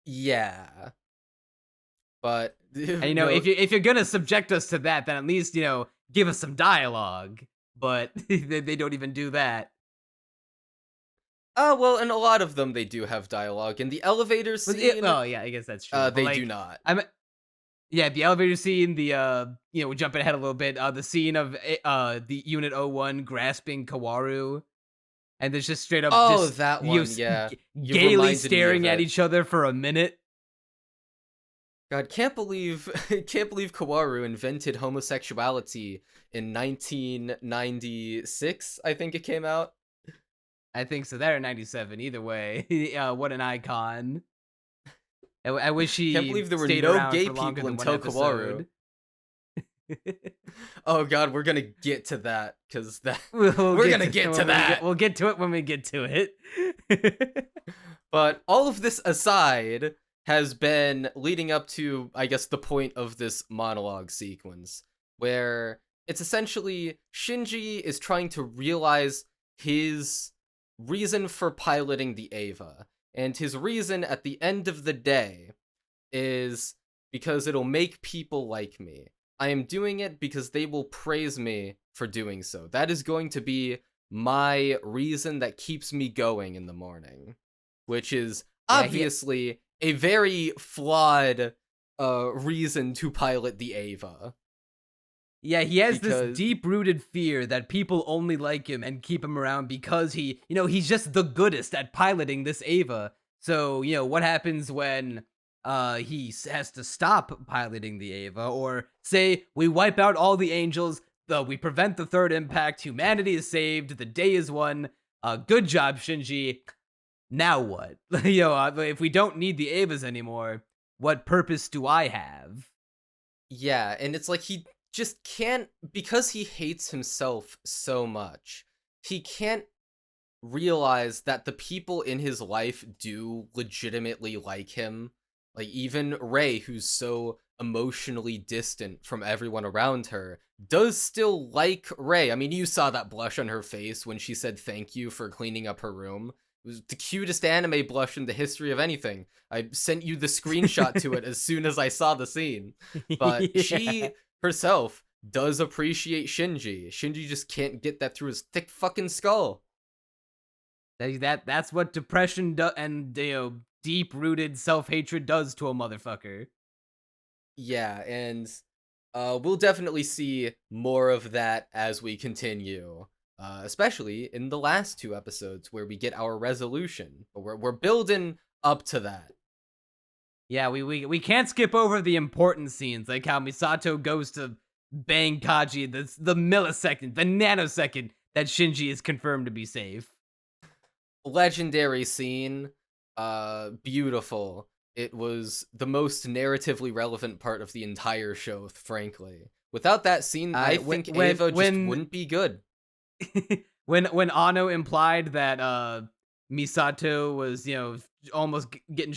Yeah. But And you know, if you're gonna subject us to that, then at least, you know, give us some dialogue. But they don't even do that. oh well, in a lot of them they do have dialogue. In the elevator But scene, oh yeah, I guess that's true. But, they like, do not. Yeah, the elevator scene, the you know, we're jumping ahead a little bit. The scene of the Unit 01 grasping Kawaru, and there's just straight up Oh, just that you one, yeah. You gaily reminded me staring of at it. each other for a minute. God, can't believe Kawaru invented homosexuality in 1996. I think it came out. I think so. That or 97. Either way, what an icon. I wish he Can't believe there were stayed no around gay for longer people than one until Kawaru. episode. Oh god, we're gonna get to that, because that We'll we're get gonna get to that. We'll get to it when we get to it. But all of this aside has been leading up to, I guess, the point of this monologue sequence, where it's essentially Shinji is trying to realize his reason for piloting the Eva. And his reason at the end of the day is because it'll make people like me. I am doing it because they will praise me for doing so. That is going to be my reason that keeps me going in the morning. Which is obviously a very flawed reason to pilot the Eva. Yeah, he has this Because- deep-rooted fear that people only like him and keep him around because he, you know, he's just the goodest at piloting this Eva. So, you know, what happens when he has to stop piloting the Eva, or say we wipe out all the angels, we prevent the third impact, humanity is saved, the day is won. Good job, Shinji. Now what? You know, if we don't need the Evas anymore, what purpose do I have? Yeah, and it's like he just can't, because he hates himself so much, he can't realize that the people in his life do legitimately like him. Like, even Rei, who's so emotionally distant from everyone around her, does still like Rei. I mean, you saw that blush on her face when she said thank you for cleaning up her room. It was the cutest anime blush in the history of anything. I sent you the screenshot to it as soon as I saw the scene. But Yeah. she herself does appreciate Shinji. Shinji just can't get that through his thick fucking skull. That's what depression and, you know, deep-rooted self-hatred does to a motherfucker. Yeah, and we'll definitely see more of that as we continue. Especially in the last two episodes where we get our resolution. But we're building up to that. Yeah, we can't skip over the important scenes, like how Misato goes to bang Kaji the millisecond, the nanosecond that Shinji is confirmed to be safe. Legendary scene. Beautiful. It was the most narratively relevant part of the entire show, frankly. Without that scene, I think Eva just wouldn't be good. when Anno implied that Misato was, you know, almost getting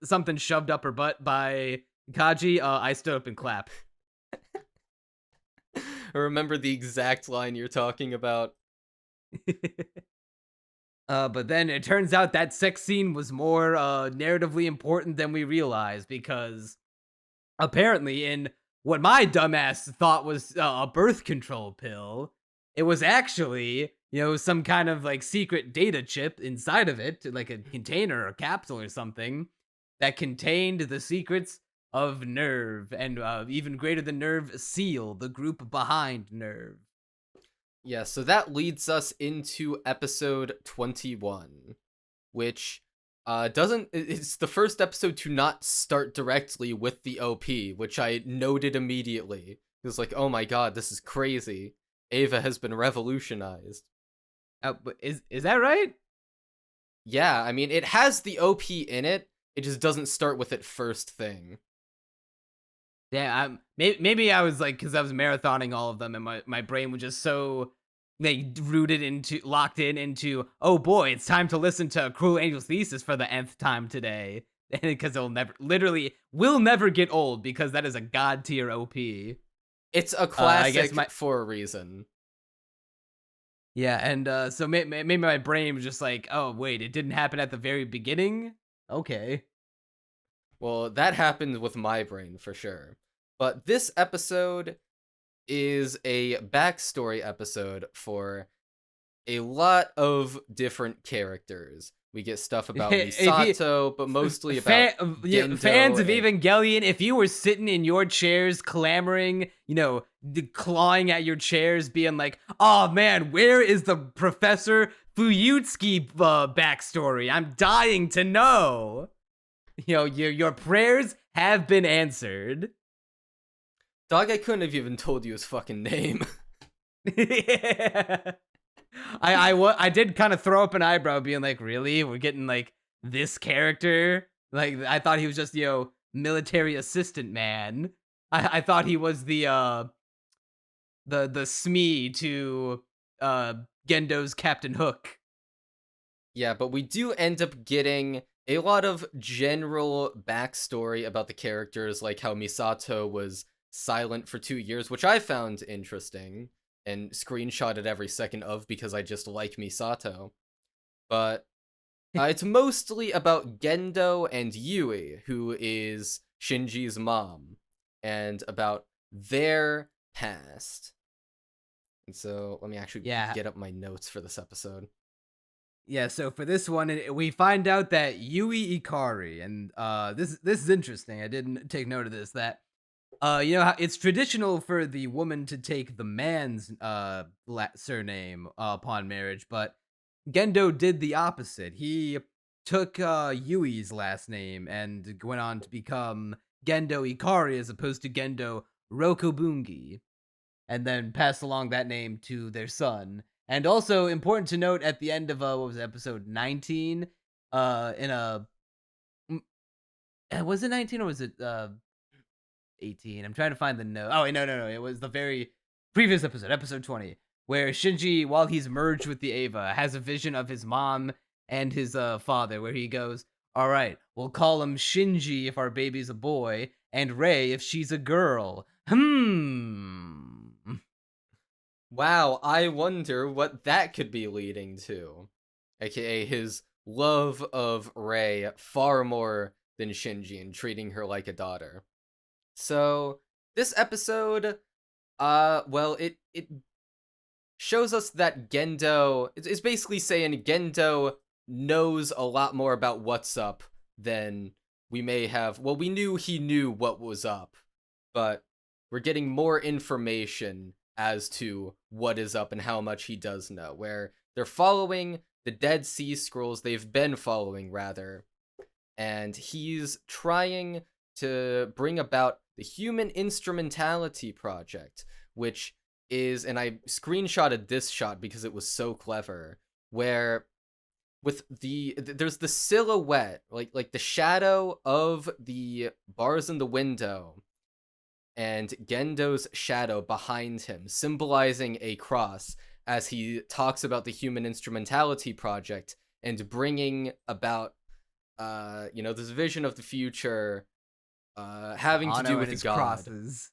something shoved up her butt by Kaji, I stood up and clapped. I remember the exact line you're talking about. But then it turns out that sex scene was more narratively important than we realized, because apparently in what my dumbass thought was a birth control pill, it was actually, some kind of like secret data chip inside of it, like a container or capsule or something that contained the secrets of Nerve, and even greater than Nerve, Seal, the group behind Nerve. Yeah, so that leads us into episode 21, which it's the first episode to not start directly with the OP, which I noted immediately. It was like, oh my god, this is crazy. Eva has been revolutionized. But is that right? Yeah, I mean, it has the OP in it, it just doesn't start with it first thing. Yeah, maybe I was like, because I was marathoning all of them, and my brain was just so like locked in into, oh boy, it's time to listen to Cruel Angel's Thesis for the nth time today, because will never get old, because that is a god tier OP. It's a classic I guess for a reason. Yeah, and so maybe my brain was just like, oh wait, it didn't happen at the very beginning. Okay. Well, that happened with my brain for sure. But this episode is a backstory episode for a lot of different characters. We get stuff about Misato, but mostly about Gendo fans of and... Evangelion. If you were sitting in your chairs clamoring, clawing at your chairs, being like, "Oh man, where is the Professor Fuyutsuki backstory? I'm dying to know." Your prayers have been answered. Dog, I couldn't have even told you his fucking name. Yeah. I did kind of throw up an eyebrow, being like, really? We're getting like this character? Like, I thought he was just, military assistant man. I thought he was the SME to Gendo's Captain Hook. Yeah, but we do end up getting a lot of general backstory about the characters, like how Misato was silent for 2 years, which I found interesting and screenshotted every second of, because I just like Misato. But it's mostly about Gendo and Yui, who is Shinji's mom, and about their past. And so let me actually get up my notes for this episode. Yeah, so for this one, we find out that Yui Ikari, and this is interesting. I didn't take note of this. That how it's traditional for the woman to take the man's surname upon marriage, but Gendo did the opposite. He took Yui's last name and went on to become Gendo Ikari as opposed to Gendo Rokubungi, and then passed along that name to their son. And also important to note, at the end of what was it, episode 19, was it 19 or was it 18? I'm trying to find the note. Oh wait, no. It was the very previous episode 20, where Shinji, while he's merged with the Eva, has a vision of his mom and his father, where he goes, "All right, we'll call him Shinji if our baby's a boy, and Rei if she's a girl." Wow, I wonder what that could be leading to. AKA his love of Rei far more than Shinji and treating her like a daughter. So, this episode, it shows us that Gendo, it's basically saying Gendo knows a lot more about what's up than we may have. Well, we knew he knew what was up, but we're getting more information as to what is up and how much he does know, where they're following the Dead Sea Scrolls, they've been following, rather, and he's trying to bring about the Human Instrumentality Project, which is, and I screenshotted this shot because it was so clever, where with there's the silhouette, like the shadow of the bars in the window, and Gendo's shadow behind him, symbolizing a cross, as he talks about the Human Instrumentality Project and bringing about, this vision of the future, having to do with God. Crosses.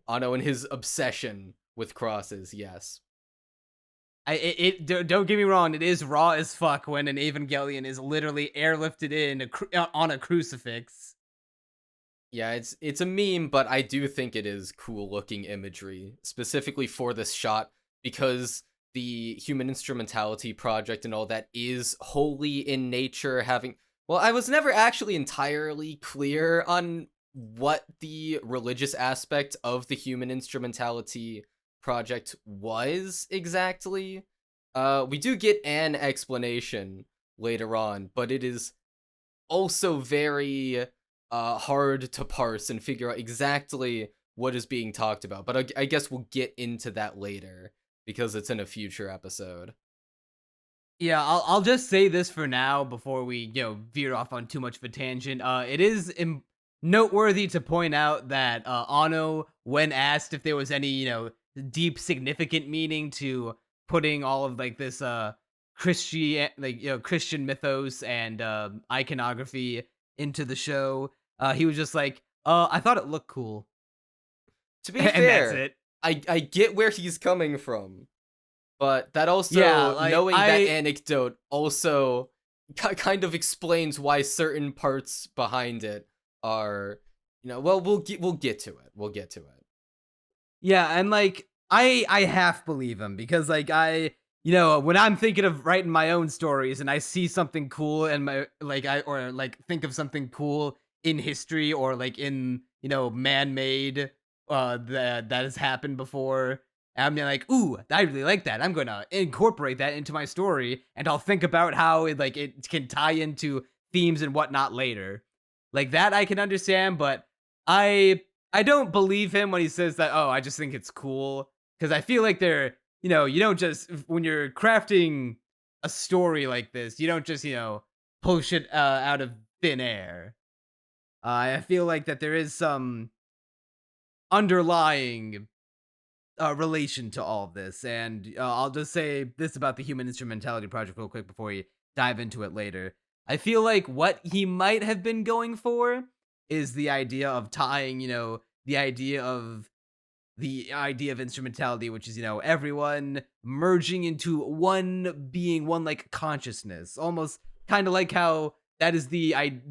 Anno and his obsession with crosses, yes. Don't get me wrong, it is raw as fuck when an Evangelion is literally airlifted in on a crucifix. Yeah, it's a meme, but I do think it is cool looking imagery, specifically for this shot, because the human instrumentality project and all that is wholly in nature having. Well, I was never actually entirely clear on what the religious aspect of the human instrumentality project was exactly. We do get an explanation later on, but it is also very hard to parse and figure out exactly what is being talked about. But I guess we'll get into that later because it's in a future episode. Yeah, I'll just say this for now before we veer off on too much of a tangent. It is noteworthy to point out that Anno, when asked if there was any deep significant meaning to putting all of like this Christian mythos and iconography into the show, he was just like, I thought it looked cool. To be And that's fair, it. I get where he's coming from, but that also, Yeah, like, knowing that anecdote also kind of explains why certain parts behind it are, well, we'll get to it. We'll get to it. Yeah, and like I half believe him because like when I'm thinking of writing my own stories and I see something cool and my or like think of something cool in history or like in man-made that has happened before, I'm like, ooh, I really like that. I'm gonna incorporate that into my story, and I'll think about how it can tie into themes and whatnot later. Like that I can understand, but I don't believe him when he says that, oh, I just think it's cool. Because I feel like you don't just, when you're crafting a story like this, you don't just, pull shit out of thin air. I feel like that there is some underlying relation to all of this. And I'll just say this about the Human Instrumentality Project real quick before we dive into it later. I feel like what he might have been going for is the idea of tying, the idea of instrumentality, which is, everyone merging into one being, one like consciousness, almost kind of like how that is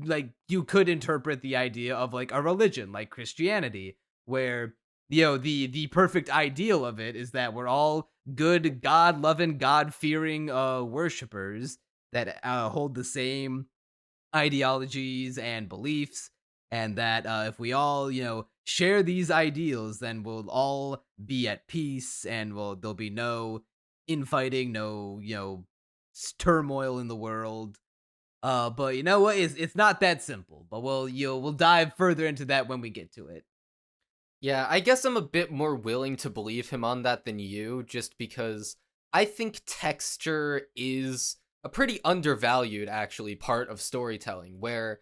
like you could interpret the idea of like a religion like Christianity, where the perfect ideal of it is that we're all good, God loving, God fearing worshipers that hold the same ideologies and beliefs, and that if we all share these ideals, then we'll all be at peace, and there'll be no infighting, no turmoil in the world. But you know what, it's not that simple, but we'll dive further into that when we get to it. Yeah, I guess I'm a bit more willing to believe him on that than you, just because I think texture is a pretty undervalued, actually, part of storytelling, where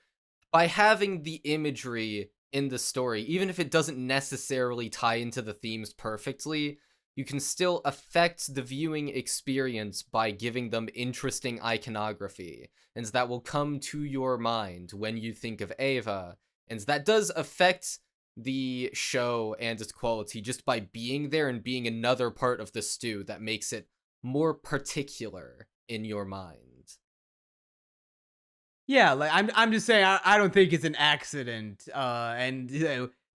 by having the imagery in the story, even if it doesn't necessarily tie into the themes perfectly, you can still affect the viewing experience by giving them interesting iconography, and that will come to your mind when you think of Eva, and that does affect the show and its quality just by being there and being another part of the stew that makes it more particular in your mind. Yeah, like I'm just saying I don't think it's an accident. And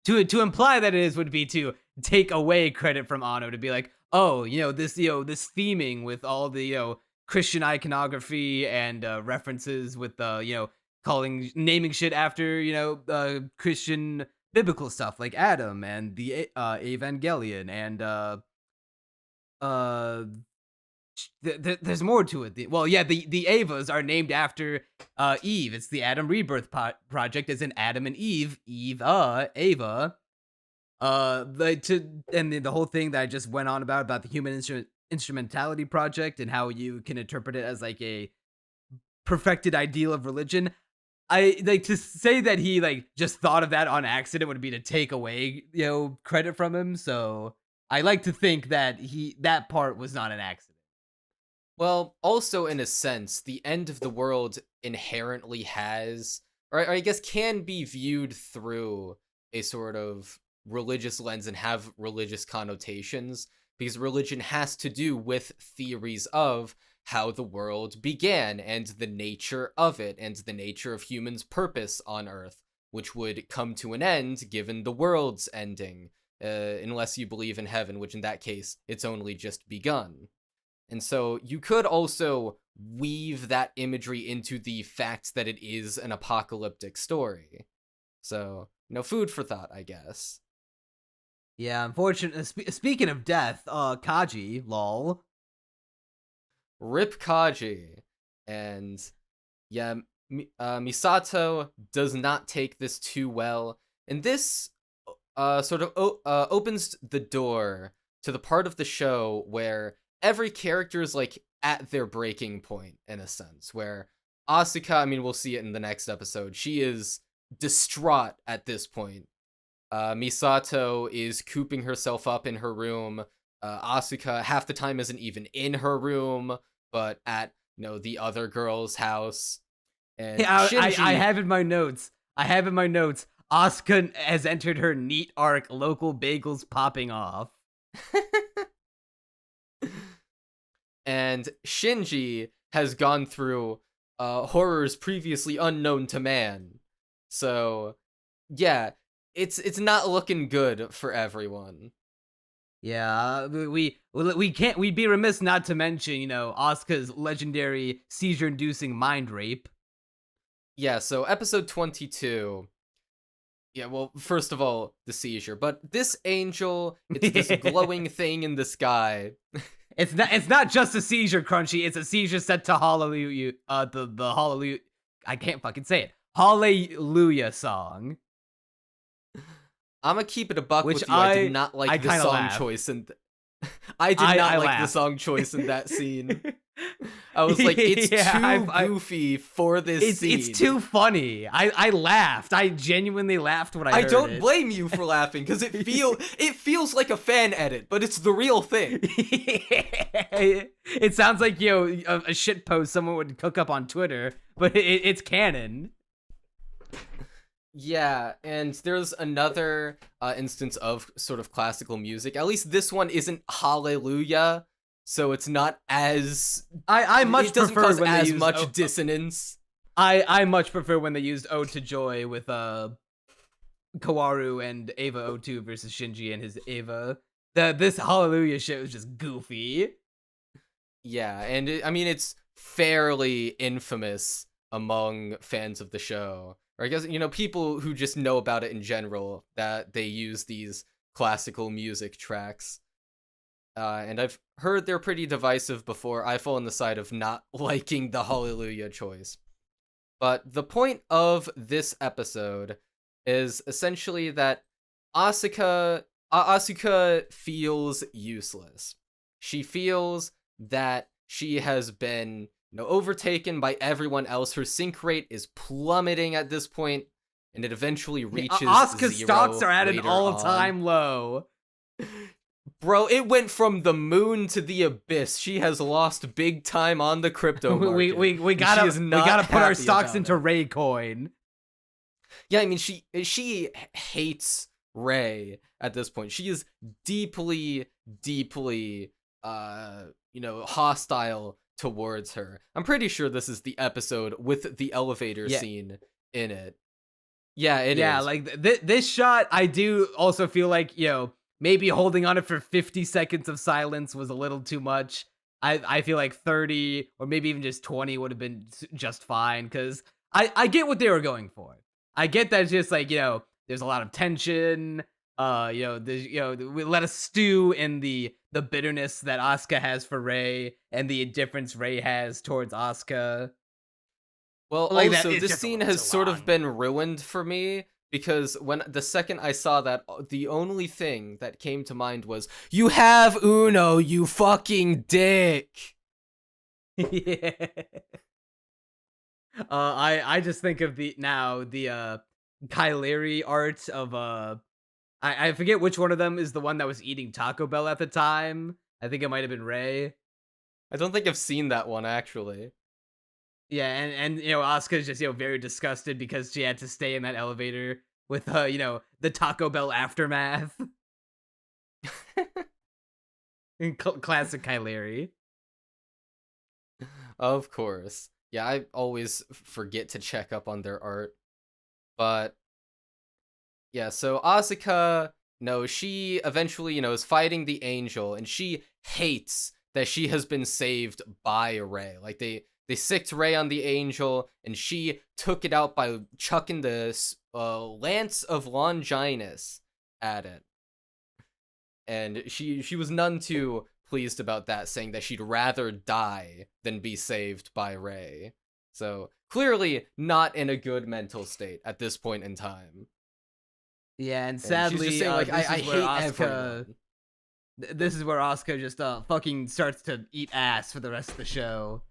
to imply that it is would be to take away credit from Anno, to be like, oh, this this theming with all the Christian iconography and references with calling naming shit after Christian biblical stuff like Adam and the Evangelion and uh there's more to it. Well, yeah, the Evas are named after Eve. It's the Adam Rebirth Project, as in Adam and Eve. Eva. And the whole thing that I just went on about the Human Instrumentality Project and how you can interpret it as like a perfected ideal of religion. I like to say that he like just thought of that on accident would be to take away credit from him. So I like to think that that part was not an accident. Well, also in a sense, the end of the world inherently has, or I guess can be viewed through a sort of religious lens and have religious connotations, because religion has to do with theories of how the world began and the nature of it and the nature of humans' purpose on Earth, which would come to an end given the world's ending, unless you believe in heaven, which in that case, it's only just begun. And so you could also weave that imagery into the fact that it is an apocalyptic story. So, food for thought, I guess. Yeah, unfortunately, speaking of death, Kaji, lol. Rip Kaji. And yeah, Misato does not take this too well. And this sort of opens the door to the part of the show where every character is like at their breaking point, in a sense, where Asuka, I mean, we'll see it in the next episode, she is distraught at this point. Misato is cooping herself up in her room. Asuka half the time isn't even in her room, but at the other girl's house. And Yeah, Shinji, I have in my notes. Asuka has entered her neat arc. Local bagels popping off. and Shinji has gone through horrors previously unknown to man. So yeah, it's not looking good for everyone. Yeah, we can't. We'd be remiss not to mention, Asuka's legendary seizure-inducing mind rape. Yeah, so episode 22. Yeah, well, first of all, the seizure, but this angel, it's this glowing thing in the sky. It's not just a seizure, Crunchy. It's a seizure set to Hallelujah. The Hallelujah. I can't fucking say it. Hallelujah song. I'm gonna keep it a buck Which with you. I did not like the song laugh. choice, and I did not like the song choice in that scene. I was like, it's too goofy for this scene. It's too funny. I laughed. I genuinely laughed when I heard it. I don't blame you for laughing, because it feels like a fan edit, but it's the real thing. It sounds like, a shit post someone would cook up on Twitter, but it's canon. Yeah, and there's another instance of sort of classical music. At least this one isn't Hallelujah, so it's not as I much it doesn't prefer cause when they as use much dissonance. I much prefer when they used Ode to Joy with Kawaru and Eva O2 versus Shinji and his Eva. This Hallelujah shit was just goofy. Yeah, and it's fairly infamous among fans of the show. Or I guess, people who just know about it in general, that they use these classical music tracks. And I've heard they're pretty divisive before. I fall on the side of not liking the Hallelujah choice. But the point of this episode is essentially that Asuka feels useless. She feels that she has been overtaken by everyone else. Her sync rate is plummeting at this point, and it eventually reaches Asuka's zero stocks are at an later all-time on. low. Bro, it went from the moon to the abyss. She has lost big time on the crypto market. we gotta put our stocks into Ray coin. Yeah, I mean, she hates Ray at this point. She is deeply hostile towards her. I'm pretty sure this is the episode with the elevator scene in it. Yeah, it is. Yeah, like this shot, I do also feel like, maybe holding on it for 50 seconds of silence was a little too much. I feel like 30 or maybe even just 20 would have been just fine, because I get what they were going for. I get that it's just like, there's a lot of tension. We let us stew in the bitterness that Asuka has for Rei and the indifference Rei has towards Asuka. Well, like also, this scene has sort of been ruined for me, because when the second I saw that, the only thing that came to mind was, "You have Uno, you fucking dick." Yeah. I just think of the Kailari art of I forget which one of them is the one that was eating Taco Bell at the time. I think it might have been Rei. I don't think I've seen that one, actually. Yeah, and Asuka's just very disgusted because she had to stay in that elevator with the Taco Bell aftermath. Classic Kylary. Of course. Yeah, I always forget to check up on their art. But yeah, so Asuka, no, she eventually, is fighting the angel, and she hates that she has been saved by Rei. Like they sicked Rei on the angel, and she took it out by chucking the lance of Longinus at it. And she was none too pleased about that, saying that she'd rather die than be saved by Rei. So clearly not in a good mental state at this point in time. Yeah, and And sadly, she's just saying, like, this I is where hate Asuka. everyone. This is where Asuka just fucking starts to eat ass for the rest of the show,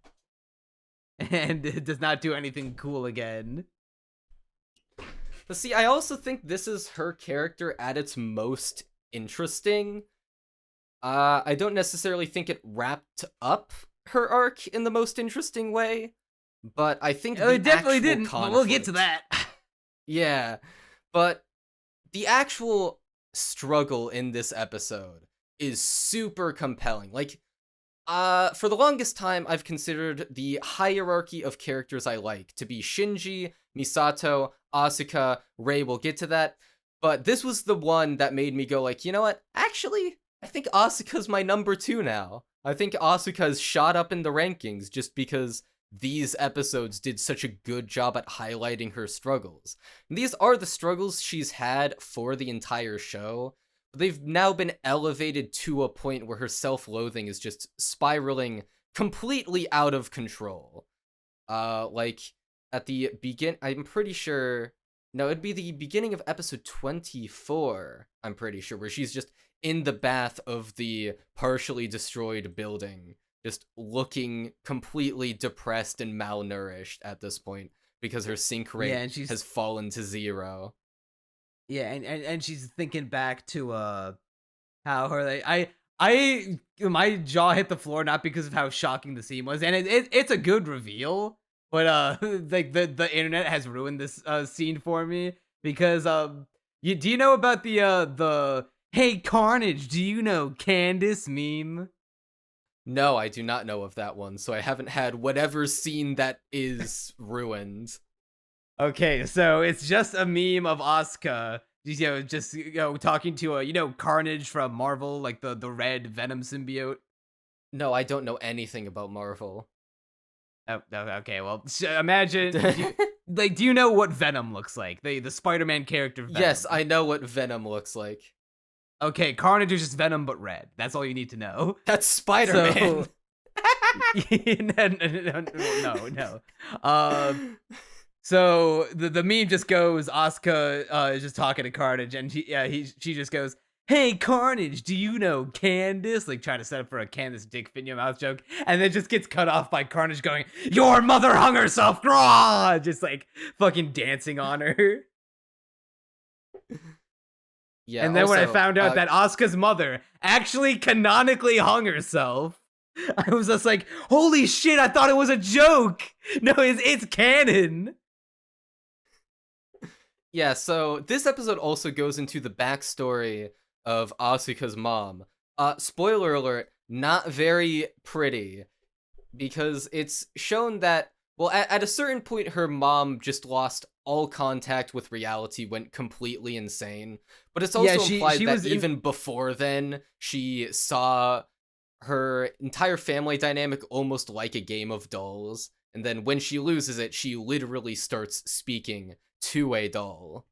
and it does not do anything cool again. But see, I also think this is her character at its most interesting. I don't necessarily think it wrapped up her arc in the most interesting way, but I think It definitely actual didn't. But we'll get to conflict- that. Yeah, but the actual struggle in this episode is super compelling. Like, for the longest time, I've considered the hierarchy of characters I like to be Shinji, Misato, Asuka, Rei. We'll get to that. But this was the one that made me go like, you know what? Actually, I think Asuka's my number 2 now. I think Asuka's shot up in the rankings just because these episodes did such a good job at highlighting her struggles. And these are the struggles she's had for the entire show, but they've now been elevated to a point where her self-loathing is just spiraling completely out of control. Like, at the I'm pretty sure... No, it'd be the beginning of episode 24, I'm pretty sure, where she's just in the bath of the partially destroyed building, just looking completely depressed and malnourished at this point because her sync rate has fallen to 0. Yeah, and she's thinking back to how her my jaw hit the floor not because of how shocking the scene was, and it's a good reveal, but like the internet has ruined this scene for me because do you know about the "Hey Carnage, do you know Candace" meme? No, I do not know of that one, so I haven't had whatever scene that is ruined. Okay, so it's just a meme of Asuka, just talking to Carnage from Marvel, like the red Venom symbiote. No, I don't know anything about Marvel. Oh, okay. Well, imagine. Do you know what Venom looks like? The Spider-Man character. Venom. Yes, I know what Venom looks like. Okay, Carnage is just Venom but red. That's all you need to know. That's Spider-Man. No. So the meme just goes, Asuka is just talking to Carnage, and she just goes, "Hey Carnage, do you know Candace?" Like trying to set up for a Candace dick fin your mouth joke, and then just gets cut off by Carnage going, "Your mother hung herself," Grah! Just like fucking dancing on her. Yeah. And then when I found out that Asuka's mother actually canonically hung herself, I was just like, "Holy shit! I thought it was a joke. No, it's canon." Yeah, so this episode also goes into the backstory of Asuka's mom. Spoiler alert, not very pretty, because it's shown that, well, at a certain point, her mom just lost all contact with reality, went completely insane. But it's also implied that even before then, she saw her entire family dynamic almost like a game of dolls. And then when she loses it, she literally starts speaking to a doll.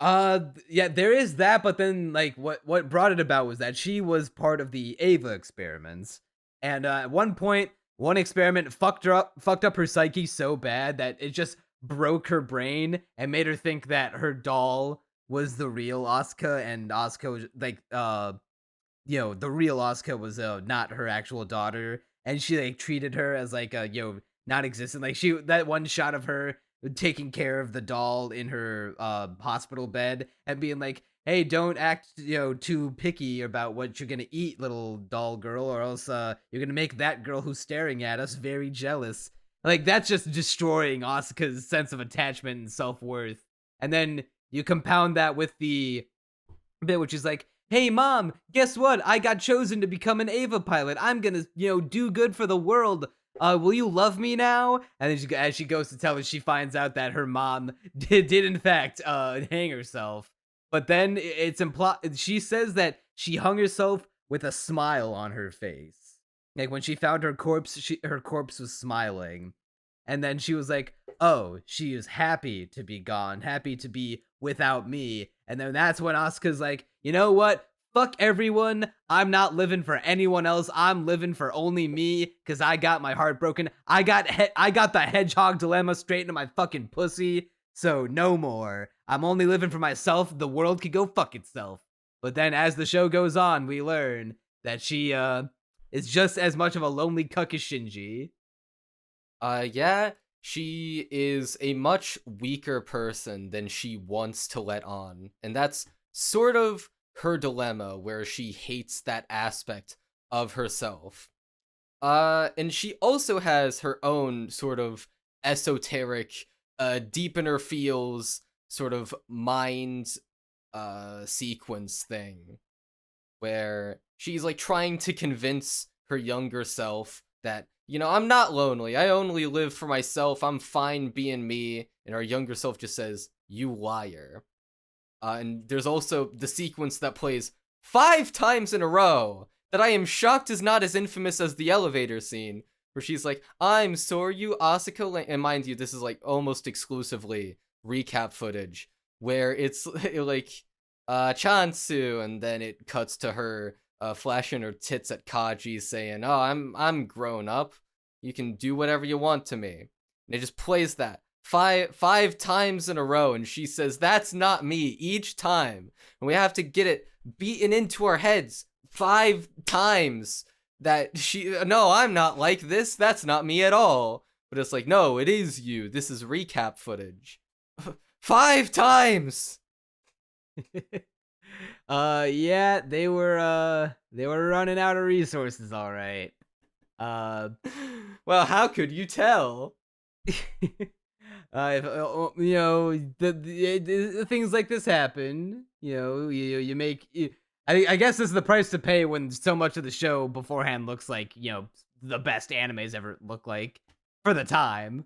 Yeah, there is that, but then like what brought it about was that she was part of the Eva experiments, and at one point, one experiment fucked up her psyche so bad that it just broke her brain and made her think that her doll was the real Asuka, and Asuka was like the real Asuka was not her actual daughter, and she like treated her as like not existent. Like that one shot of her taking care of the doll in her hospital bed and being like, "Hey, don't act too picky about what you're gonna eat, little doll girl, or else you're gonna make that girl who's staring at us very jealous." Like that's just destroying Asuka's sense of attachment and self-worth. And then you compound that with the bit which is like, hey mom, guess what? I got chosen to become an Eva pilot. I'm gonna, do good for the world. Will you love me now? And then as she goes to tell her, she finds out that her mom did in fact hang herself. But then it's implied, she says that she hung herself with a smile on her face. Like when she found her corpse, her corpse was smiling. And then she was like, oh, she is happy to be gone, happy to be without me. And then that's when Asuka's like, you know what? Fuck everyone. I'm not living for anyone else. I'm living for only me because I got my heart broken. I got the hedgehog dilemma straight into my fucking pussy. So no more. I'm only living for myself. The world could go fuck itself. But then as the show goes on, we learn that she is just as much of a lonely cuck as Shinji. Yeah, she is a much weaker person than she wants to let on. And that's sort of her dilemma, where she hates that aspect of herself. And she also has her own sort of esoteric, deep in her feels, sort of mind, sequence thing, where she's like trying to convince her younger self that, I'm not lonely. I only live for myself. I'm fine being me. And our younger self just says, you liar. And there's also the sequence that plays 5 times in a row that I am shocked is not as infamous as the elevator scene, where she's like, I'm sorry, you Asuka. And mind you, this is like almost exclusively recap footage, where it's like, Chansu, and then it cuts to her flashing her tits at Kaji, saying, "Oh, I'm grown up. You can do whatever you want to me." And it just plays that five times in a row, and she says, "That's not me," each time, and we have to get it beaten into our heads 5 times that no, I'm not like this. That's not me at all. But it's like, no, it is you. This is recap footage. 5 times. Yeah, they were running out of resources, all right. Well, how could you tell? If, the things like this happen, you make. I guess this is the price to pay when so much of the show beforehand looks like, the best animes ever look like for the time.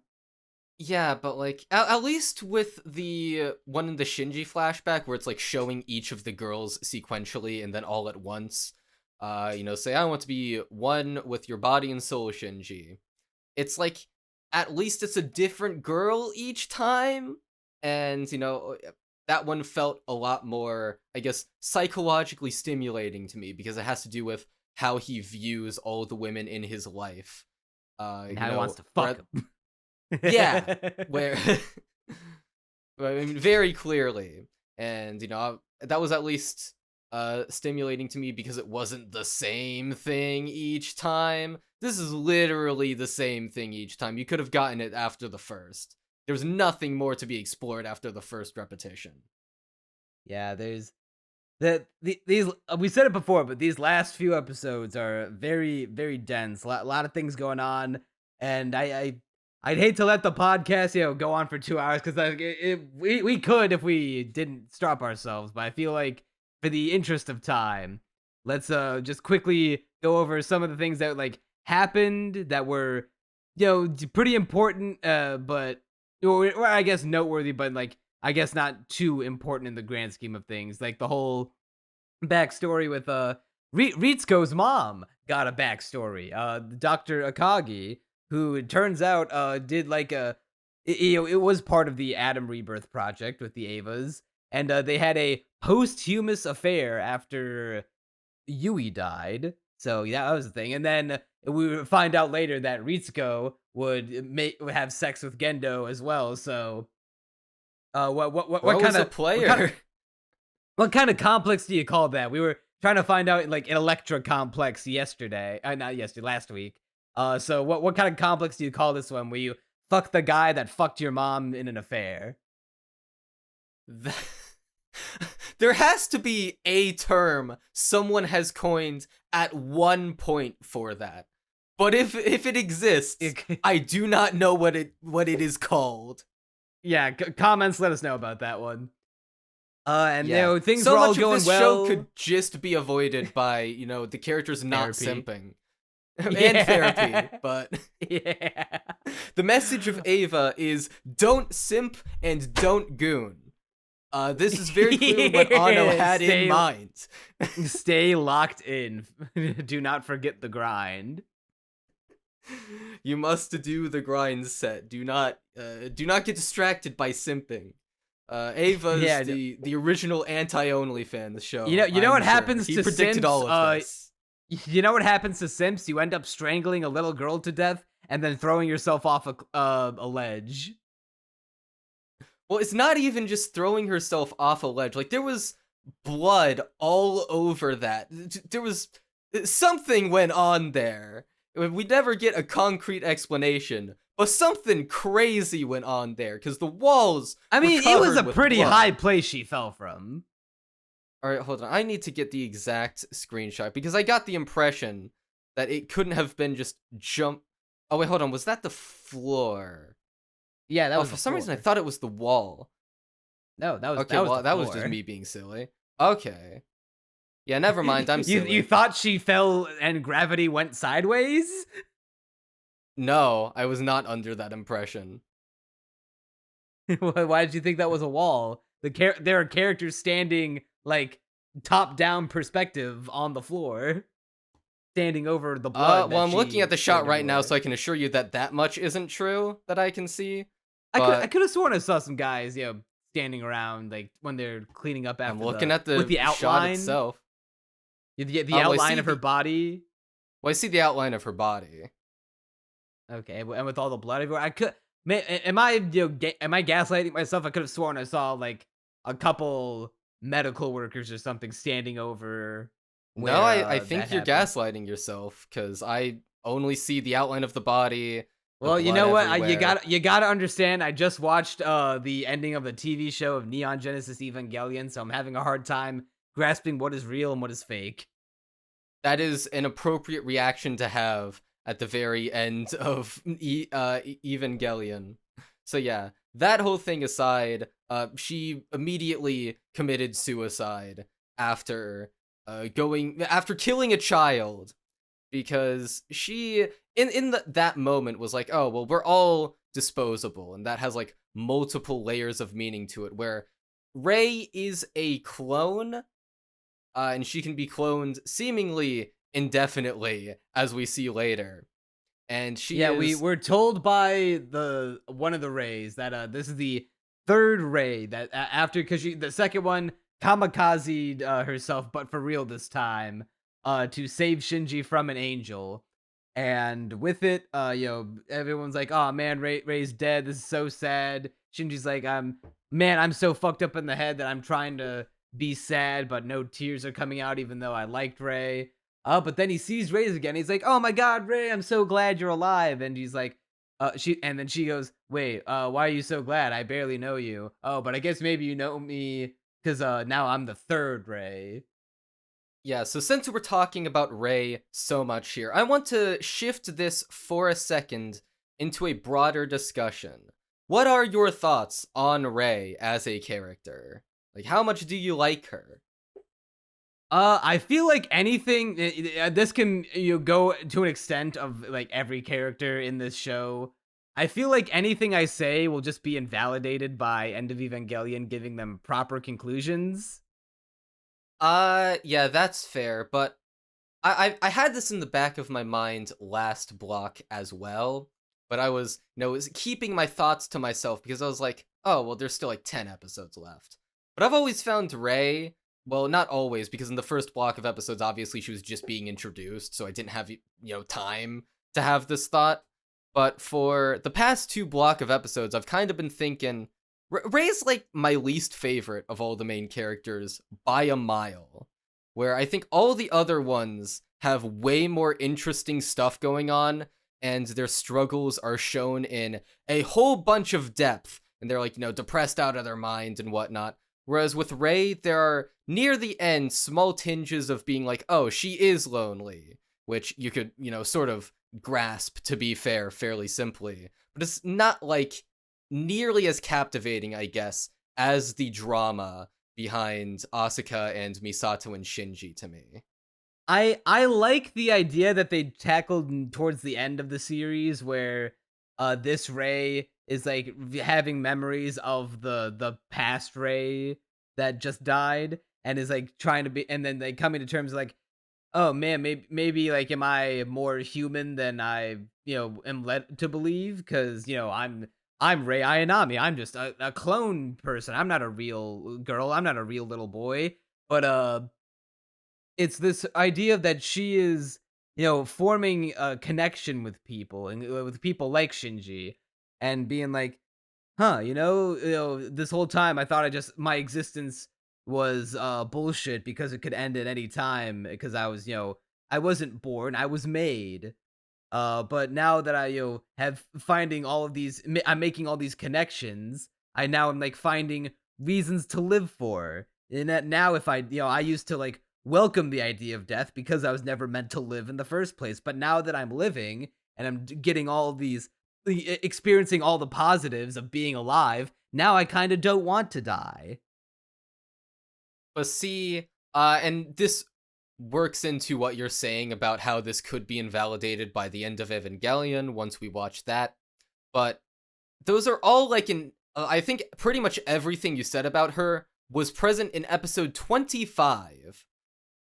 Yeah, but like at least with the one in the Shinji flashback where it's like showing each of the girls sequentially and then all at once, say, I want to be one with your body and soul, Shinji. It's like at least it's a different girl each time, and that one felt a lot more, I guess, psychologically stimulating to me because it has to do with how he views all the women in his life. And how he wants to fuck them. Yeah, where I mean, very clearly, and that was at least stimulating to me because it wasn't the same thing each time. This is literally the same thing each time. You could have gotten it after the first. There was nothing more to be explored after the first repetition. Yeah, there's these we said it before, but these last few episodes are very, very dense. A lot of things going on, and I'd hate to let the podcast, go on for 2 hours because we could if we didn't stop ourselves. But I feel like for the interest of time, let's just quickly go over some of the things that happened that were pretty important, but or I guess noteworthy, but I guess not too important in the grand scheme of things. Like the whole backstory with Ritsuko's mom got a backstory. Dr. Akagi, who it turns out did it was part of the Atom Rebirth project with the Evas, and they had a posthumous affair after Yui died. So yeah, that was the thing. And then we would find out later that Ritsuko would have sex with Gendo as well. So what kind of player? What kind of complex do you call that? We were trying to find out an Electra complex yesterday. Not yesterday, last week. So what kind of complex do you call this one, where you fuck the guy that fucked your mom in an affair? There has to be a term someone has coined at one point for that. But if it exists, I do not know what it is called. Yeah, comments, let us know about that one. And Yeah. things So were all much of going this well. show could just be avoided by, the characters not Therapy. simping. And Yeah. therapy, but Yeah. the message of Eva is don't simp and don't goon. This is very clearly what Anno had in mind. Stay locked in. Do not forget the grind. You must do the grind set. Do not get distracted by simping. Ava's Yeah, the original anti-OnlyFans show. You know what I'm sure. happens He to predicted simps? all of this. You know what happens to simps? You end up strangling a little girl to death and then throwing yourself off a ledge. Well, it's not even just throwing herself off a ledge. Like, there was blood all over that. There was something went on there. We never get a concrete explanation, but something crazy went on there because the walls. I mean, were it was a covered with pretty blood. high place she fell from. All right, hold on. I need to get the exact screenshot because I got the impression that it couldn't have been just jump. Oh wait, hold on. Was that the floor? Yeah, that was for the some reason I floor. thought it was the wall. No, that was Okay, that was well, the that was floor. just me being silly. Okay. Yeah, never mind. I'm silly. You thought she fell and gravity went sideways? No, I was not under that impression. Why did you think that was a wall? There are characters standing like top-down perspective on the floor, standing over the blood. Well, I'm looking she at the shot poured right now, everywhere. so I can assure you that much isn't true that I can see. I could have sworn I saw some guys, standing around like when they're cleaning up after. I'm looking at the with the shot outline itself. The I outline see of her the- body. Well, I see the outline of her body. Okay, and with all the blood everywhere, am I gaslighting myself? I could have sworn I saw like a couple medical workers or something standing over. No, I where, think that you're happened. gaslighting yourself because I only see the outline of the body. the Well, you blood know what? everywhere. You gotta understand. I just watched the ending of the TV show of Neon Genesis Evangelion, so I'm having a hard time grasping what is real and what is fake. That is an appropriate reaction to have at the very end of Evangelion. So yeah, that whole thing aside, she immediately committed suicide after killing a child because she in that moment was like, oh well, we're all disposable, and that has like multiple layers of meaning to it. Where Rei is a clone. And she can be cloned seemingly indefinitely, as we see later. And we're told by one of the Reis that this is the third Rei that after, because the second one kamikazed herself, but for real this time, to save Shinji from an angel. And with it, everyone's like, "Oh man, Rei's dead. This is so sad." Shinji's like, I'm so fucked up in the head that I'm trying to be sad, but no tears are coming out, even though I liked Rei." But then he sees Rei again. He's like, "Oh my God, Rei, I'm so glad you're alive." And he's like, then she goes, "Wait, why are you so glad? I barely know you." "Oh, but I guess maybe you know me because now I'm the third Rei." Yeah, so since we're talking about Rei so much here, I want to shift this for a second into a broader discussion. What are your thoughts on Rei as a character? Like, how much do you like her? I feel like anything. This can go to an extent of like every character in this show. I feel like anything I say will just be invalidated by End of Evangelion giving them proper conclusions. Yeah, that's fair, but I had this in the back of my mind last block as well, but I was keeping my thoughts to myself because I was like, oh, well, there's still like 10 episodes left. But I've always found Rei, well, not always, because in the first block of episodes, obviously she was just being introduced, so I didn't have, time to have this thought. But for the past 2 block of episodes, I've kind of been thinking, Rei's like my least favorite of all the main characters by a mile, where I think all the other ones have way more interesting stuff going on, and their struggles are shown in a whole bunch of depth, and they're like, depressed out of their mind and whatnot. Whereas with Rei, there are, near the end, small tinges of being like, oh, she is lonely, which you could, sort of grasp, to be fair, fairly simply. But it's not, like, nearly as captivating, I guess, as the drama behind Asuka and Misato and Shinji to me. I like the idea that they tackled towards the end of the series where this Rei is like having memories of the past Rei that just died and is like trying to be, and then they coming to terms like, oh man, maybe like am I more human than I am led to believe, because I'm Rei Ayanami. I'm just a clone person. I'm not a real girl. I'm not a real little boy. But it's this idea that she is, forming a connection with people and with people like Shinji, and being like, huh, this whole time I thought my existence was bullshit because it could end at any time because I was, I wasn't born, I was made. But now that I, have finding all of these, I'm making all these connections. I now am like finding reasons to live for. And that now, if I, I used to like welcome the idea of death because I was never meant to live in the first place. But now that I'm living and I'm getting all these, experiencing all the positives of being alive, now I kind of don't want to die. But see, and this works into what you're saying about how this could be invalidated by the End of Evangelion once we watch that. But those are all like I think pretty much everything you said about her was present in episode 25,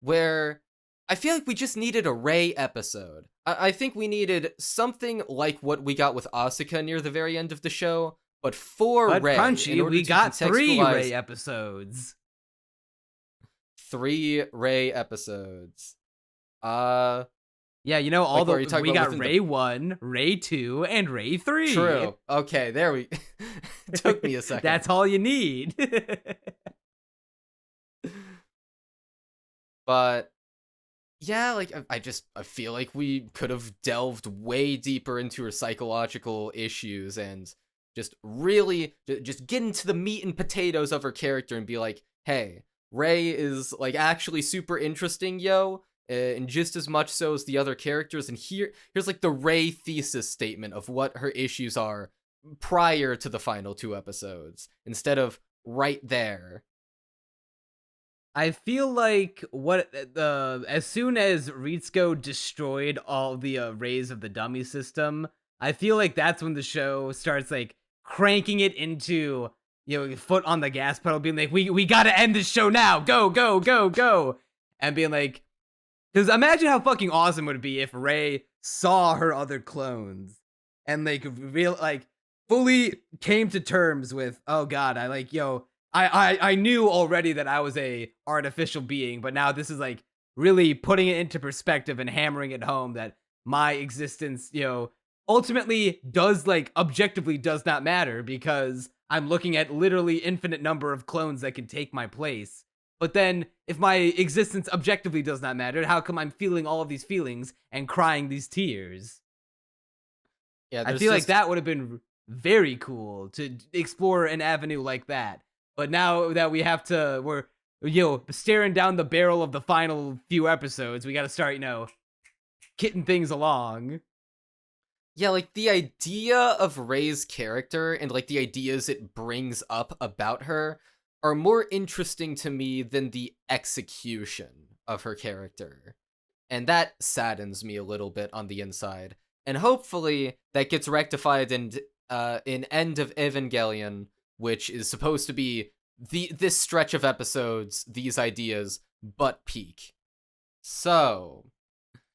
where I feel like we just needed a Rei episode. I think we needed something like what we got with Asuka near the very end of the show, but for Rei. Crunchy, we got 3 Rei episodes. 3 Rei episodes. Yeah, we got Rei 1, Rei 2, and Rei 3. True. Okay, there we took me a second. That's all you need. But yeah, like I feel like we could have delved way deeper into her psychological issues and just really just get into the meat and potatoes of her character and be like, hey, Rei is like actually super interesting, and just as much so as the other characters. And here's like the Rei thesis statement of what her issues are prior to the final 2 episodes, instead of right there. I feel like as soon as Ritsuko destroyed all the Reis of the dummy system, I feel like that's when the show starts like cranking it into, foot on the gas pedal, being like, we gotta end this show now, go, go, go, go, and being like, because imagine how fucking awesome it would be if Rei saw her other clones and like fully came to terms with, oh god, I knew already that I was a artificial being, but now this is like really putting it into perspective and hammering it home that my existence, ultimately objectively does not matter because I'm looking at literally infinite number of clones that can take my place. But then if my existence objectively does not matter, how come I'm feeling all of these feelings and crying these tears? Yeah, I feel like that would have been very cool to explore an avenue like that. But now that we're staring down the barrel of the final few episodes, we got to start, getting things along. Yeah, like the idea of Rei's character and like the ideas it brings up about her are more interesting to me than the execution of her character. And that saddens me a little bit on the inside. And hopefully that gets rectified in End of Evangelion, which is supposed to be this stretch of episodes, these ideas, but peak. So,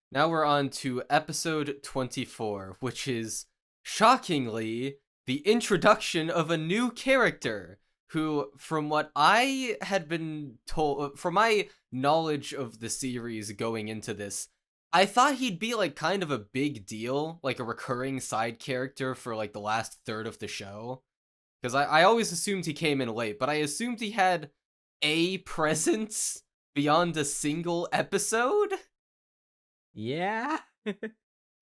now we're on to episode 24, which is, shockingly, the introduction of a new character, who, from what I had been told, from my knowledge of the series going into this, I thought he'd be like kind of a big deal, like a recurring side character for like the last third of the show. Because I always assumed he came in late, but I assumed he had a presence beyond a single episode? Yeah?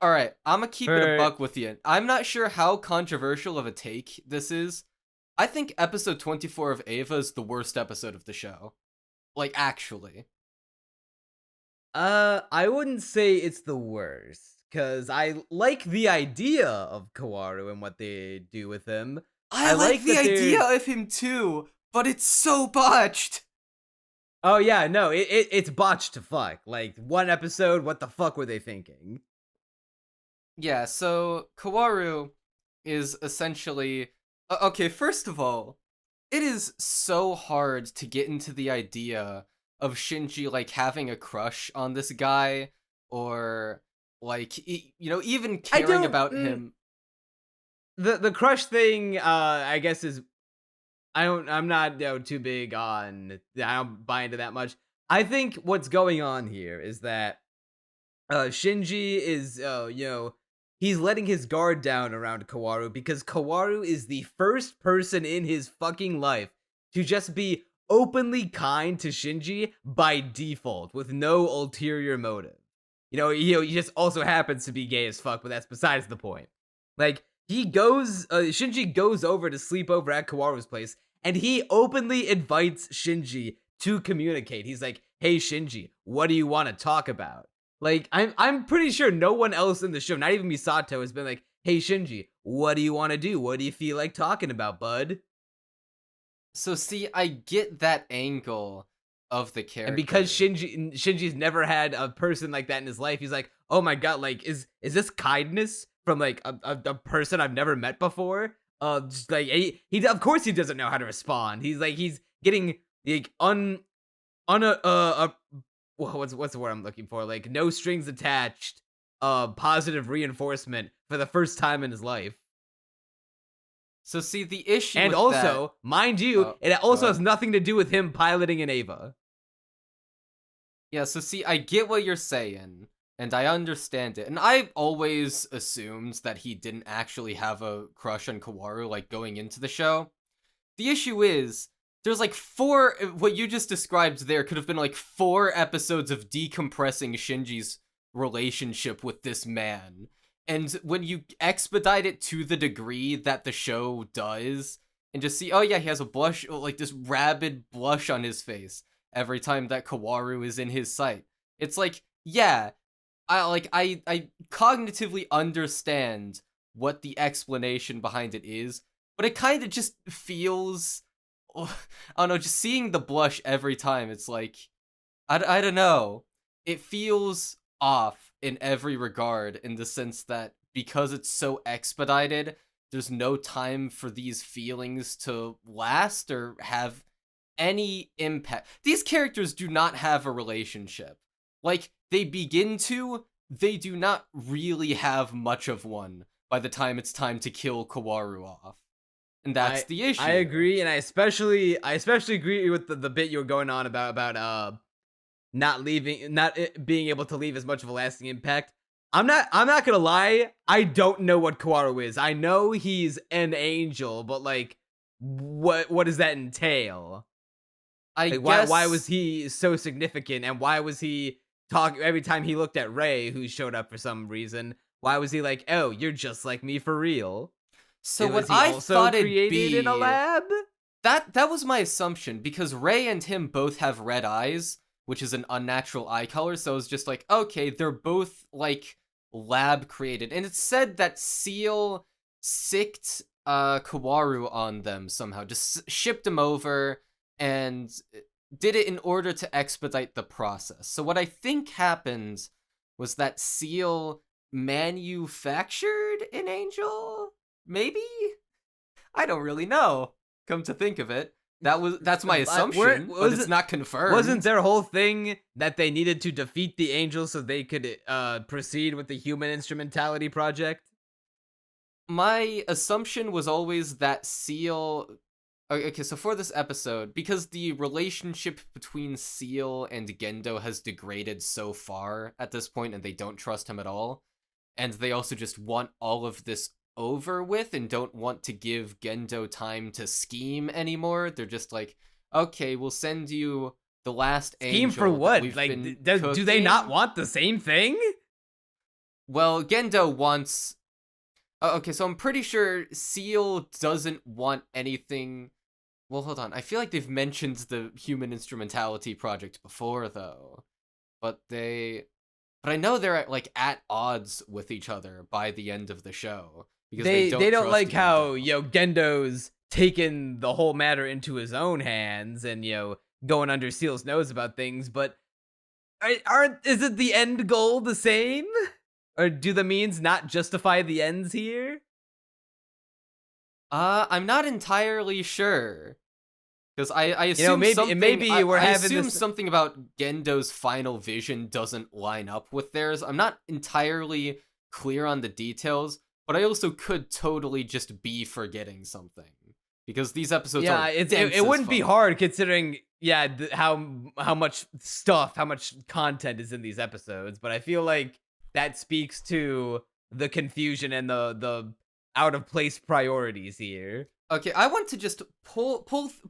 Alright, I'm gonna keep it a buck with you. I'm not sure how controversial of a take this is. I think episode 24 of Eva is the worst episode of the show. Like, actually. I wouldn't say it's the worst, because I like the idea of Kaworu and what they do with him. I like the idea of him too, but it's so botched. Oh yeah, no, it's botched to fuck. Like, one episode, what the fuck were they thinking? Yeah, so Kawaru is essentially okay, first of all, it is so hard to get into the idea of Shinji like having a crush on this guy, or like even I caring don't. about him. The crush thing, I guess is I'm not too big on. I don't buy into that much. I think what's going on here is that Shinji is he's letting his guard down around Kawaru because Kawaru is the first person in his fucking life to just be openly kind to Shinji by default with no ulterior motive. He just also happens to be gay as fuck, but that's besides the point. Like, Shinji goes over to sleep over at Kawaru's place, and he openly invites Shinji to communicate. He's like, "Hey Shinji, what do you want to talk about?" Like, I'm pretty sure no one else in the show, not even Misato, has been like, "Hey Shinji, what do you want to do? What do you feel like talking about, bud?" So see, I get that angle of the character. And because Shinji's never had a person like that in his life, he's like, "Oh my god, like is this kindness from like a person I've never met before?" Just like he of course he doesn't know how to respond. He's getting like what's the word I'm looking for? Like, no strings attached, positive reinforcement for the first time in his life. So see, the issue And with also, mind you, it go also ahead. has nothing to do with him piloting an Eva. Yeah, so see, I get what you're saying, and I understand it. And I always assumed that he didn't actually have a crush on Kawaru, like, going into the show. The issue is, there's like what you just described there could have been like 4 episodes of decompressing Shinji's relationship with this man. And when you expedite it to the degree that the show does, and just see, oh yeah, he has a blush, like this rabid blush on his face every time that Kawaru is in his sight. It's like, yeah, I cognitively understand what the explanation behind it is, but it kind of just feels, I don't know, just seeing the blush every time, it's like, I don't know. It feels off in every regard, in the sense that because it's so expedited, there's no time for these feelings to last or have any impact. These characters do not have a relationship. Like, they begin to, they do not really have much of one by the time it's time to kill Kawaru off. And that's the issue. I agree, and I especially agree with the bit you were going on about not being able to leave as much of a lasting impact. I'm not gonna lie, I don't know what Kawaru is. I know he's an angel, but like, what does that entail? I Like, guess why was he so significant, and why was he talking every time he looked at Rei, who showed up for some reason? Why was he like, "Oh, you're just like me for real"? So And what was he I also thought it'd created be in a lab? that was my assumption, because Rei and him both have red eyes, which is an unnatural eye color. So it's just like, okay, they're both like lab created, and it's said that Seal sicked Kawaru on them somehow, just shipped him over and did it in order to expedite the process. So what I think happened was that Seal manufactured an angel, maybe? I don't really know. Come to think of it, that's my assumption, but it's not confirmed. Wasn't their whole thing that they needed to defeat the angel so they could proceed with the human instrumentality project? My assumption was always that Seal... Okay, so for this episode, because the relationship between Seal and Gendo has degraded so far at this point, and they don't trust him at all, and they also just want all of this over with and don't want to give Gendo time to scheme anymore. They're just like, okay, we'll send you the last angel. Scheme for what? Like, do they not want the same thing? Well, Gendo wants... okay, so I'm pretty sure Seal doesn't want anything... Well, hold on. I feel like they've mentioned the human instrumentality project before, though. But I know they're at odds with each other by the end of the show. Because they don't like trust how Gendo. Gendo's taken the whole matter into his own hands and, going under Seal's nose about things, but is it the end goal the same? Or do the means not justify the ends here? I'm not entirely sure. Because I assume maybe we're having assume this. something about Gendo's final vision doesn't line up with theirs. I'm not entirely clear on the details, but I also could totally just be forgetting something. Because these episodes are it wouldn't be hard considering how much stuff, how much content is in these episodes, but I feel like that speaks to the confusion and the out of place priorities here. Okay, I want to just pull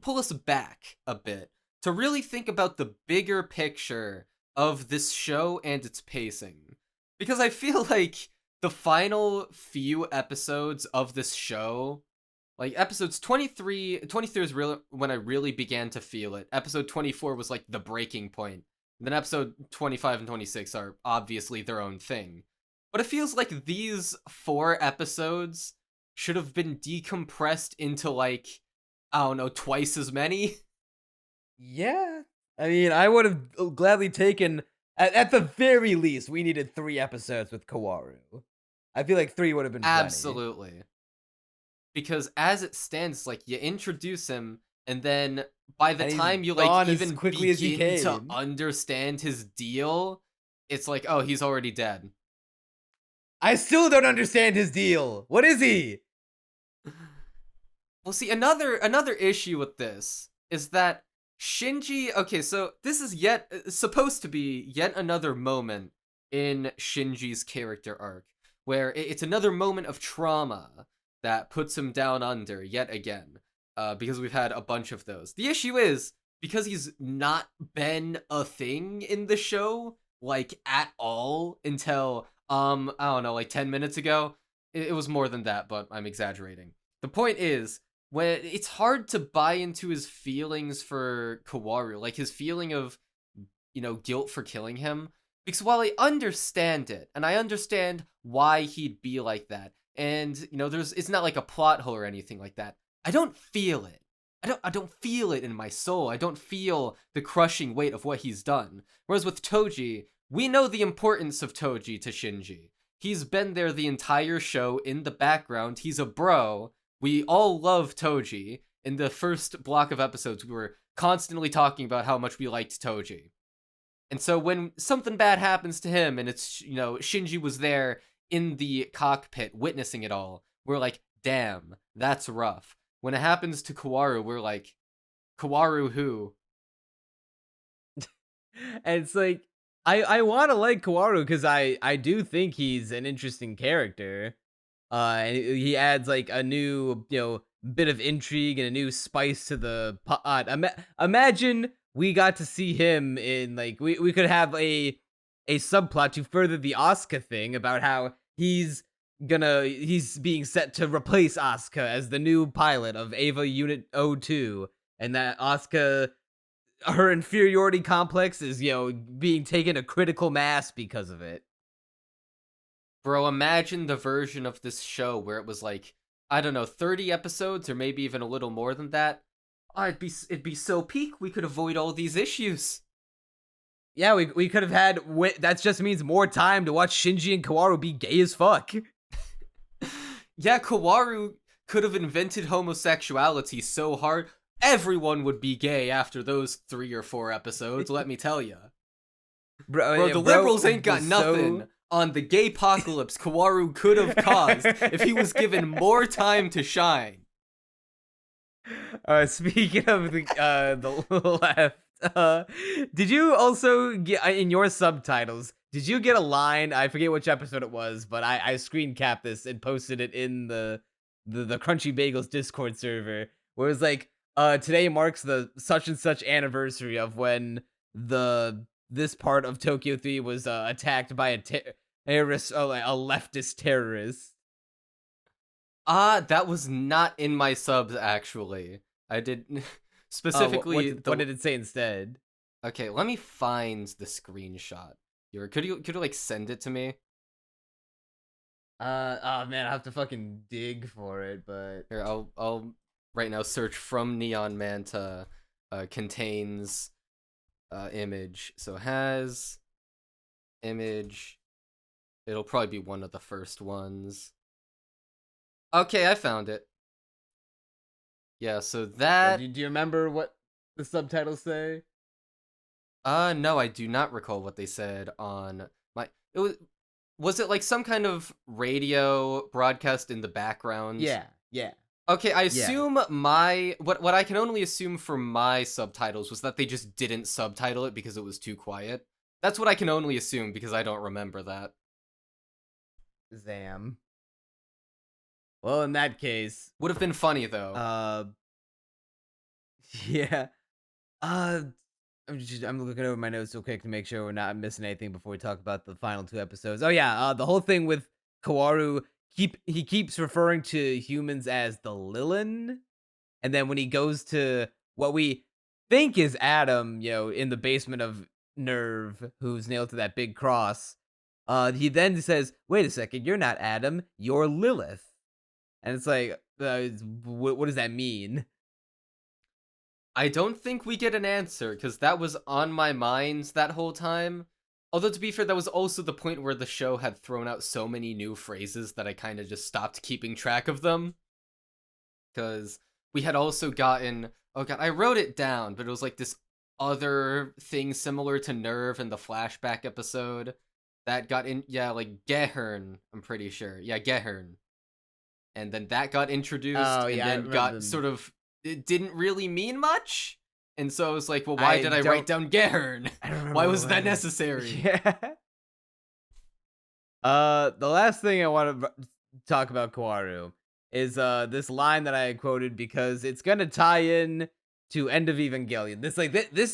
us back a bit to really think about the bigger picture of this show and its pacing. Because I feel like the final few episodes of this show, like episodes 23 is really when I really began to feel it. Episode 24 was like the breaking point. And then episode 25 and 26 are obviously their own thing. But it feels like these 4 episodes should have been decompressed into, like, I don't know, twice as many. Yeah. I mean, I would have gladly taken, at the very least, we needed 3 episodes with Kaworu. I feel like 3 would have been plenty. Absolutely. Because as it stands, like, you introduce him, and then by the time you, like, even begin to understand his deal, it's like, oh, he's already dead. I still don't understand his deal. What is he? Well, see, another issue with this is that Shinji. Okay, so this is supposed to be yet another moment in Shinji's character arc, where it's another moment of trauma that puts him down under yet again. Because we've had a bunch of those. The issue is because he's not been a thing in the show, like at all, until I don't know, like 10 minutes ago. It was more than that, but I'm exaggerating. The point is, when it's hard to buy into his feelings for Kaworu, like his feeling of, guilt for killing him, because while I understand it, and I understand why he'd be like that, and, it's not like a plot hole or anything like that, I don't feel it. I don't feel it in my soul. I don't feel the crushing weight of what he's done. Whereas with Toji, we know the importance of Toji to Shinji. He's been there the entire show in the background. He's a bro. We all love Toji. In the first block of episodes, we were constantly talking about how much we liked Toji. And so when something bad happens to him and it's, Shinji was there in the cockpit witnessing it all, we're like, damn, that's rough. When it happens to Kaworu, we're like, Kaworu who? And it's like, I want to like Kaworu because I do think he's an interesting character. And he adds like a new, bit of intrigue and a new spice to the pot. Imagine we got to see him in, like, we could have a subplot to further the Asuka thing about how he's being set to replace Asuka as the new pilot of Eva Unit 02, and that Asuka, her inferiority complex is, being taken to critical mass because of it. Bro, imagine the version of this show where it was like, I don't know, 30 episodes or maybe even a little more than that. Oh, it'd be so peak. We could avoid all these issues. Yeah, we could have had. That just means more time to watch Shinji and Kaworu be gay as fuck. Yeah, Kaworu could have invented homosexuality so hard, everyone would be gay after those 3 or 4 episodes, let me tell you. Bro, the liberals ain't got nothing on the gay apocalypse Kaworu could have caused if he was given more time to shine. Speaking of the left, did you also get in your subtitles? Did you get a line? I forget which episode it was, but I screen capped this and posted it in the Crunchy Bagels Discord server, where it was like, today marks the such and such anniversary of when this part of Tokyo 3 was attacked by a terrorist, a leftist terrorist. That was not in my subs, actually. I did specifically. What did it say instead? Okay, let me find the screenshot. Could you like send it to me? Oh man, I have to fucking dig for it, but Here, I'll right now search from Neon Manta contains image. So has image. It'll probably be one of the first ones. Okay, I found it. Yeah, so that... Do you remember what the subtitles say? No, I do not recall what they said on my... Was it like some kind of radio broadcast in the background? Yeah. Okay, I assume what I can only assume for my subtitles was that they just didn't subtitle it because it was too quiet. That's what I can only assume because I don't remember that. Zam. Well, in that case, Would have been funny though. Yeah. I'm looking over my notes real quick to make sure we're not missing anything before we talk about the final 2 episodes. Oh yeah, the whole thing with Kaworu, he keeps referring to humans as the Lilin, and then when he goes to what we think is Adam, in the basement of Nerve, who's nailed to that big cross, he then says, "Wait a second, you're not Adam, you're Lilith," and it's like, what does that mean? I don't think we get an answer, because that was on my mind that whole time. Although, to be fair, that was also the point where the show had thrown out so many new phrases that I kind of just stopped keeping track of them. Because we had also gotten... Oh god, I wrote it down, but it was like this other thing similar to Nerve in the flashback episode that got in... Yeah, like Gehern, I'm pretty sure. Yeah, Gehern. And then that got introduced, and then got sort of... It didn't really mean much, and so I was like, well, why did I write down Gehern? Why was that necessary? Yeah. The last thing I want to talk about Kaworu is this line that I quoted because it's gonna tie in to End of Evangelion. This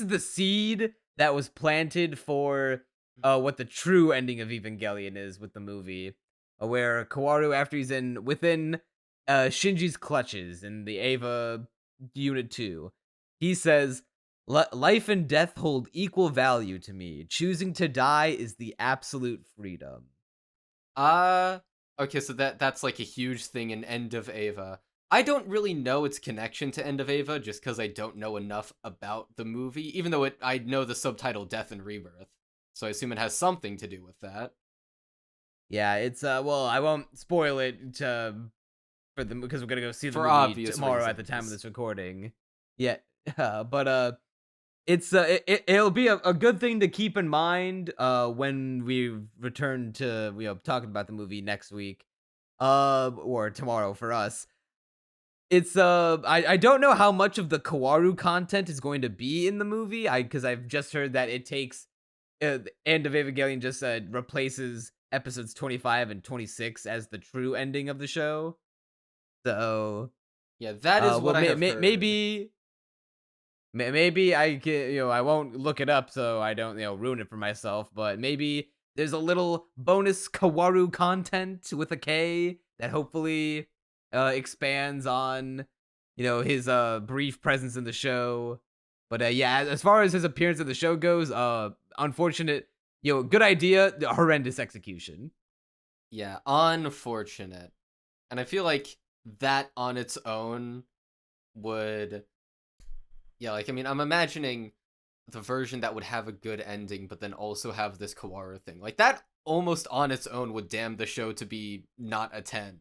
is the seed that was planted for what the true ending of Evangelion is with the movie, where Kaworu, after he's within Shinji's clutches in the Eva Unit 2, he says, "Life and death hold equal value to me. Choosing to die is the absolute freedom." Okay, so that's like a huge thing in End of Eva. I don't really know its connection to End of Eva just because I don't know enough about the movie, even though I know the subtitle Death and Rebirth, so I assume it has something to do with that. Yeah, it's well, I won't spoil it for them because we're gonna go see the movie obvious tomorrow reasons. at the time of this recording. Yeah, but it'll be a good thing to keep in mind when we return to talking about the movie next week, or tomorrow for us. It's I don't know how much of the Kaworu content is going to be in the movie. Because I've just heard that it takes the End of Evangelion just replaces episodes 25 and 26 as the true ending of the show. So yeah, that is what I have heard. Maybe I can, I won't look it up so I don't, ruin it for myself, but maybe there's a little bonus Kaworu content with a K that hopefully expands on, his brief presence in the show. But yeah, as far as his appearance in the show goes, unfortunate, good idea, horrendous execution. Yeah, unfortunate. And I feel like that on its own would... Yeah, like, I mean, I'm imagining the version that would have a good ending, but then also have this Kaworu thing. Like, that almost on its own would damn the show to be not a 10.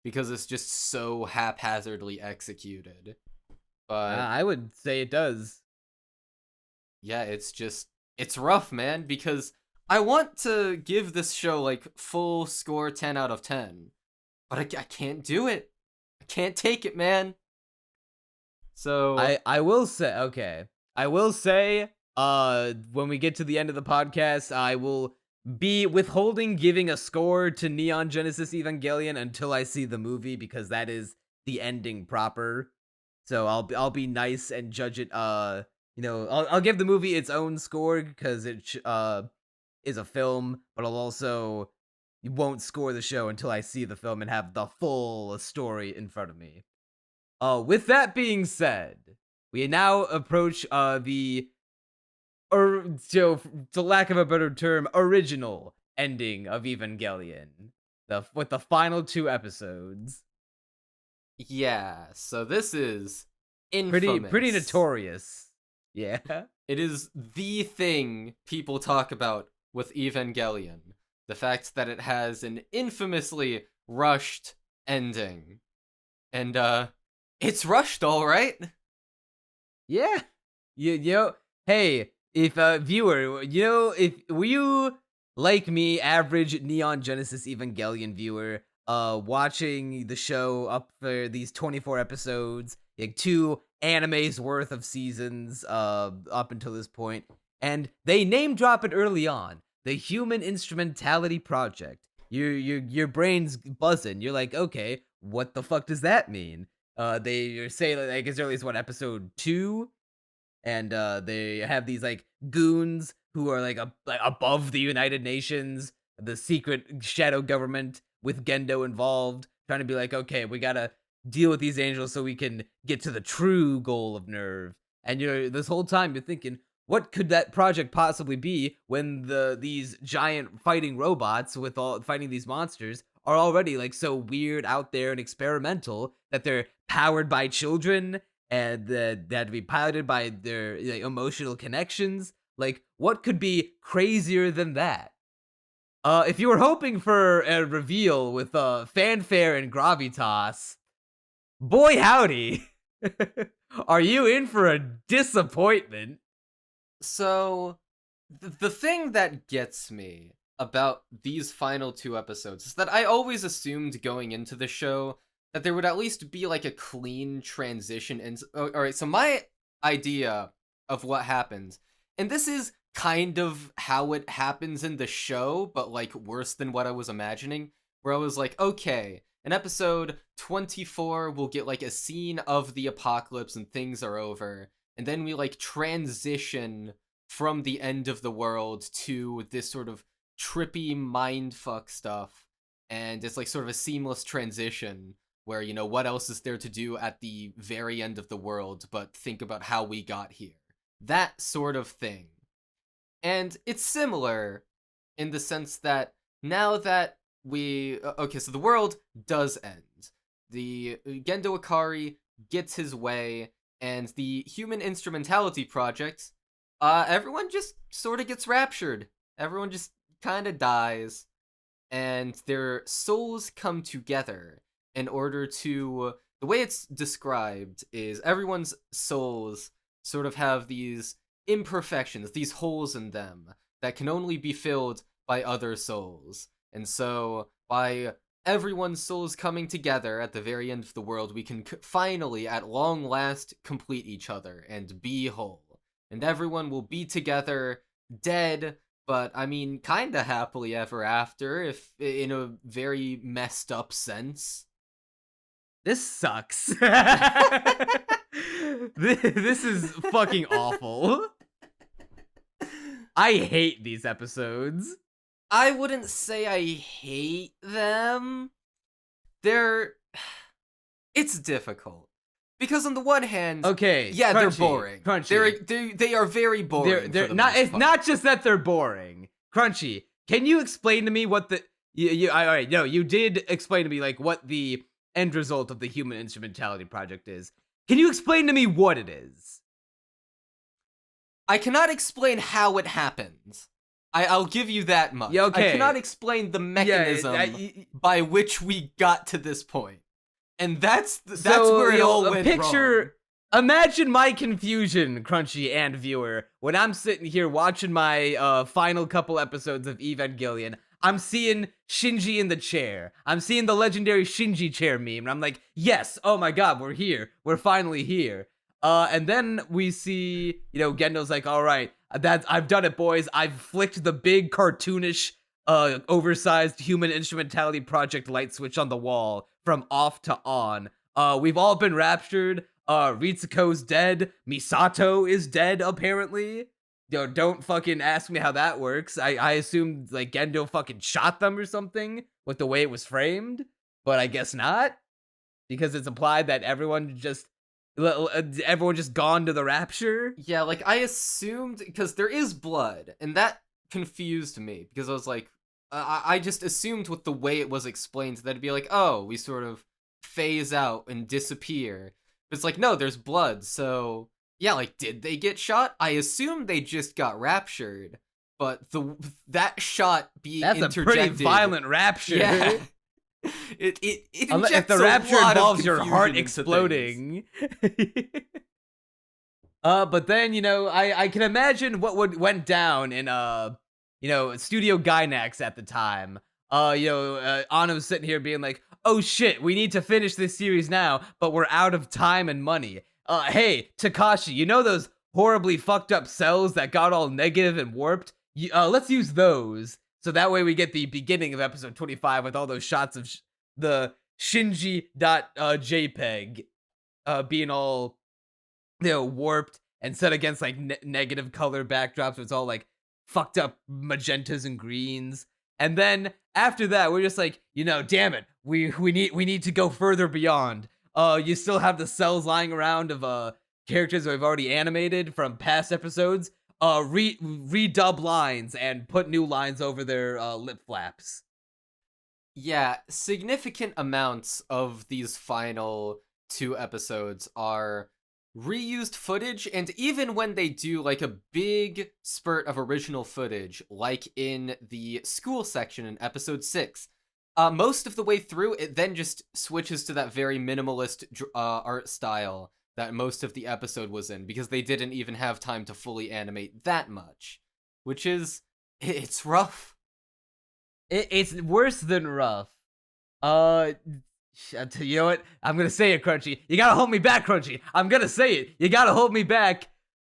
Because it's just so haphazardly executed. But I would say it does. Yeah, it's rough, man, because I want to give this show, like, full score 10 out of 10. But I can't do it. I can't take it, man. So I will say, okay. I will say, when we get to the end of the podcast, I will be withholding giving a score to Neon Genesis Evangelion until I see the movie, because that is the ending proper. So I'll be nice and judge it. I'll give the movie its own score because it is a film, but I'll also won't score the show until I see the film and have the full story in front of me. With that being said, we now approach to lack of a better term, original ending of Evangelion, with the final 2 episodes. Yeah, so this is infamous. Pretty notorious. Yeah. It is the thing people talk about with Evangelion. The fact that it has an infamously rushed ending. And, it's rushed, alright? Yeah. You know, hey, if a viewer, if were you like me, average Neon Genesis Evangelion viewer, watching the show up for these 24 episodes, like 2 animes worth of seasons, up until this point, and they name drop it early on, the Human Instrumentality Project. Your brain's buzzing. You're like, okay, what the fuck does that mean? They say like as early as what, episode 2, and they have these like goons who are like above the United Nations, the secret shadow government with Gendo involved, trying to be like, okay, we gotta deal with these angels so we can get to the true goal of Nerve. And this whole time you're thinking, what could that project possibly be when these giant fighting robots with all fighting these monsters are already like so weird, out there, and experimental that they're powered by children and they had to be piloted by their like, emotional connections. Like, what could be crazier than that? If you were hoping for a reveal with fanfare and gravitas, boy howdy, are you in for a disappointment? So, the thing that gets me about these final 2 episodes is that I always assumed going into the show that there would at least be like a clean transition. And alright, so my idea of what happens, and this is kind of how it happens in the show, but like worse than what I was imagining, where I was like, okay, in episode 24, we'll get like a scene of the apocalypse and things are over, and then we like transition from the end of the world to this sort of trippy mindfuck stuff, and it's like sort of a seamless transition where, you know, what else is there to do at the very end of the world but think about how we got here. That sort of thing. And it's similar in the sense that now that okay, so the world does end. The Gendo Ikari gets his way, and the Human Instrumentality Project, everyone just sort of gets raptured. Everyone just kind of dies, and their souls come together in order to... The way it's described is everyone's souls sort of have these imperfections, these holes in them that can only be filled by other souls. And so, by everyone's souls coming together at the very end of the world, we can finally, at long last, complete each other and be whole. And everyone will be together, dead, but I mean, kinda happily ever after, if in a very messed up sense. This sucks. This is fucking awful. I hate these episodes. I wouldn't say I hate them. It's difficult. Because on the one hand, okay, yeah, Crunchy, they're boring. Crunchy. They are very boring. They're not. It's not just that they're boring. Crunchy, can you explain to me what the all right? No, you did explain to me like what the end result of the Human Instrumentality Project is. Can you explain to me what it is? I cannot explain how it happens. I'll give you that much. Yeah, okay. I cannot explain the mechanism by which we got to this point. And that's where it all went wrong. Imagine my confusion, Crunchy and viewer, when I'm sitting here watching my final couple episodes of Evangelion. I'm seeing Shinji in the chair. I'm seeing the legendary Shinji chair meme, and I'm like, yes, oh my god, we're here. We're finally here. And then we see, Gendo's like, all right, I've done it, boys. I've flicked the big cartoonish, oversized Human Instrumentality Project light switch on the wall from off to on. We've all been raptured. Ritsuko's dead. Misato is dead, apparently. Don't fucking ask me how that works. I assumed, like, Gendo fucking shot them or something with the way it was framed, but I guess not. Because it's implied that everyone just gone to the rapture? Yeah, like, I assumed, because there is blood, and that confused me, because I was like, I just assumed with the way it was explained that it'd be like, oh, we sort of phase out and disappear. It's like, no, there's blood, so yeah, like, did they get shot? I assume they just got raptured, but that shot being That's interjected, a pretty violent rapture. yeah, it If injects the a rapture lot of involves your heart confusion into things. exploding. But then, I can imagine what went down in Studio Gainax at the time. Anno's sitting here being like, "Oh shit, we need to finish this series now, but we're out of time and money. Hey, Takashi, you know those horribly fucked up cells that got all negative and warped? Let's use those, so that way we get the beginning of episode 25 with all those shots of the Shinji.jpg being all warped and set against like negative color backdrops. So it's all like fucked up magentas and greens. And then after that, we're just like, damn it, we need to go further beyond. You still have the cells lying around of characters that we've already animated from past episodes. Redub lines and put new lines over their lip flaps. Yeah, significant amounts of these final 2 episodes are reused footage, and even when they do like a big spurt of original footage, like in the school section in episode 6, most of the way through, it then just switches to that very minimalist art style that most of the episode was in, because they didn't even have time to fully animate that much, which is, it's rough. It's worse than rough. You know what? I'm gonna say it, Crunchy. You gotta hold me back, Crunchy. I'm gonna say it. You gotta hold me back.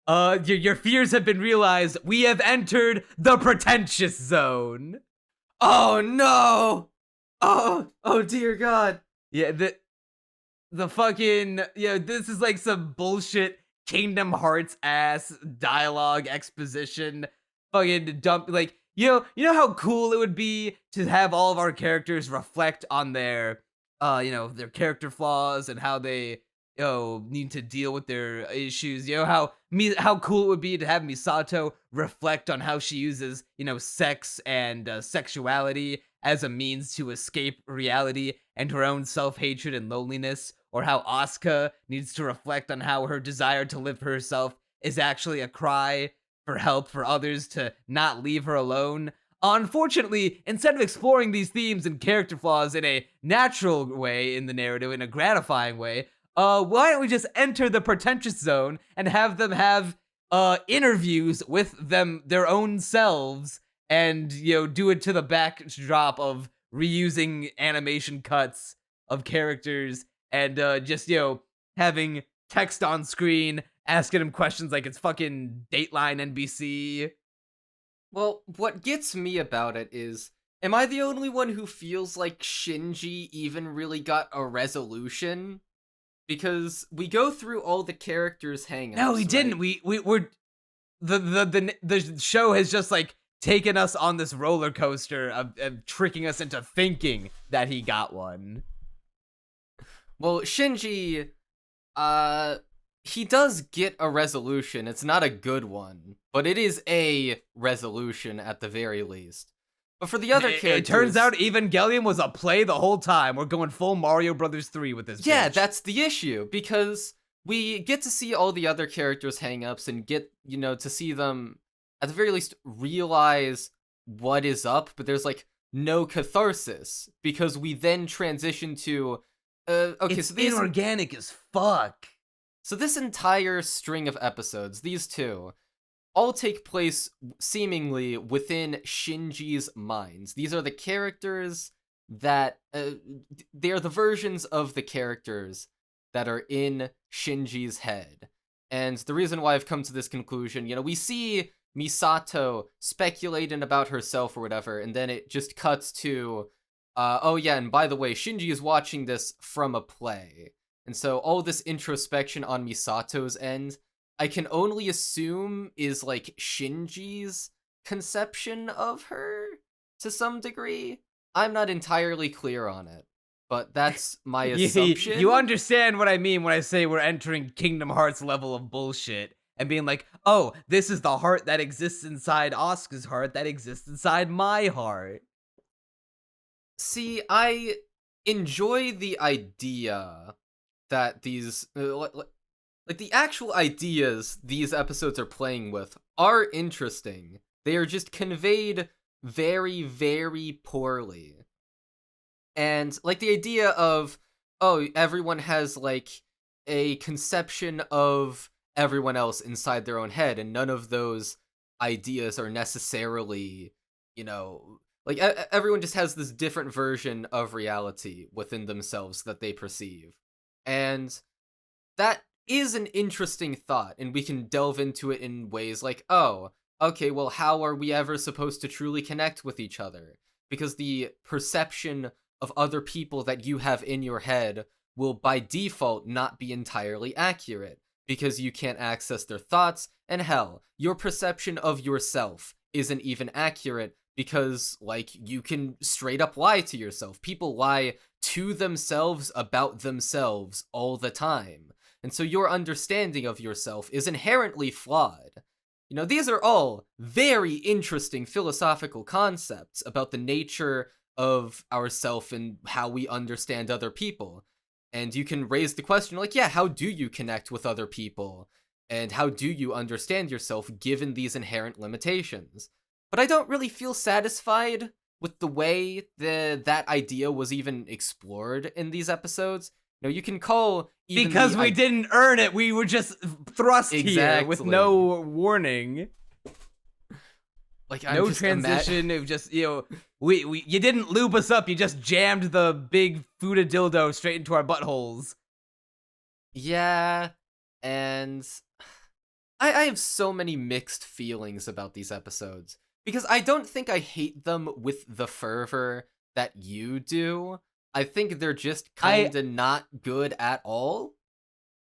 Your fears have been realized. We have entered the pretentious zone. Oh no! Oh dear God. Yeah, the fucking, this is like some bullshit Kingdom Hearts ass dialogue exposition. Fucking dump, like, you know how cool it would be to have all of our characters reflect on their their character flaws and how they need to deal with their issues. How cool it would be to have Misato reflect on how she uses sex and sexuality as a means to escape reality and her own self-hatred and loneliness, or how Asuka needs to reflect on how her desire to live for herself is actually a cry for help for others to not leave her alone. Unfortunately, instead of exploring these themes and character flaws in a natural way in the narrative, in a gratifying way, why don't we just enter the pretentious zone and have them have interviews with their own selves, and do it to the backdrop of reusing animation cuts of characters, and just having text on screen asking them questions like it's fucking Dateline NBC. Well, what gets me about it is, am I the only one who feels like Shinji even really got a resolution? Because we go through all the characters' hang-ups. No, he didn't. We're the show has just like taken us on this roller coaster of tricking us into thinking that he got one. Well, Shinji, he does get a resolution. It's not a good one, but it is a resolution at the very least. But for the other characters... It turns out Evangelion was a play the whole time. We're going full Mario Brothers 3 with this Yeah, bitch. that's the issue, because we get to see all the other characters' hang-ups and get, to see them, at the very least, realize what is up, but there's, like, no catharsis, because we then transition to... It's inorganic as fuck. So this entire string of episodes, these 2, all take place seemingly within Shinji's minds. These are the characters that... they are the versions of the characters that are in Shinji's head. And the reason why I've come to this conclusion, we see Misato speculating about herself or whatever, and then it just cuts to, oh yeah, and by the way, Shinji is watching this from a play. And so all this introspection on Misato's end, I can only assume is like Shinji's conception of her to some degree. I'm not entirely clear on it, but that's my assumption. You understand what I mean when I say we're entering Kingdom Hearts level of bullshit and being like, oh, this is the heart that exists inside Asuka's heart that exists inside my heart. See, I enjoy the idea that these like the actual ideas these episodes are playing with are interesting. They are just conveyed very, very poorly. And like the idea of, oh, everyone has like a conception of everyone else inside their own head, and none of those ideas are necessarily, like everyone just has this different version of reality within themselves that they perceive. And that is an interesting thought, and we can delve into it in ways like, oh, okay, well, how are we ever supposed to truly connect with each other? Because the perception of other people that you have in your head will by default not be entirely accurate, because you can't access their thoughts, and hell, your perception of yourself isn't even accurate because, like, you can straight up lie to yourself. People lie to themselves about themselves all the time. And so your understanding of yourself is inherently flawed. These are all very interesting philosophical concepts about the nature of ourself and how we understand other people. And you can raise the question, like, yeah, how do you connect with other people? And how do you understand yourself given these inherent limitations? But I don't really feel satisfied with the way that idea was even explored in these episodes. You can call even because we didn't earn it. We were just thrust here with no warning. Like, no transition. It was just, we you didn't lube us up. You just jammed the big Fuda dildo straight into our buttholes. Yeah, and I have so many mixed feelings about these episodes, because I don't think I hate them with the fervor that you do. I think they're just kinda not good at all.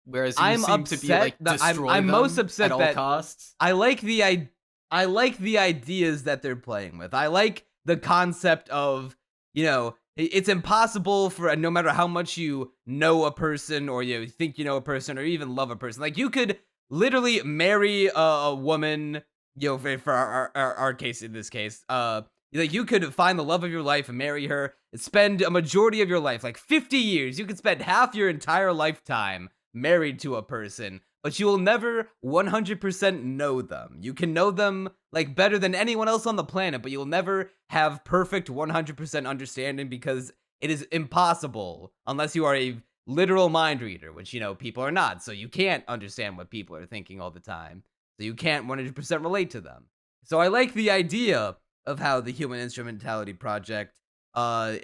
Whereas you seem to be like destroy I'm them most upset at all that costs. I like the ideas that they're playing with. I like the concept of, it's impossible for, no matter how much you know a person, or you think you know a person, or even love a person, like, you could literally marry a woman, for our case, in this case, like, you could find the love of your life and marry her and spend a majority of your life, like 50 years. You could spend half your entire lifetime married to a person, but you will never 100% know them. You can know them, like, better than anyone else on the planet, but you'll never have perfect 100% understanding, because it is impossible unless you are a literal mind reader, which, people are not. So you can't understand what people are thinking all the time. So you can't 100% relate to them. So I like the idea of how the Human Instrumentality Project, by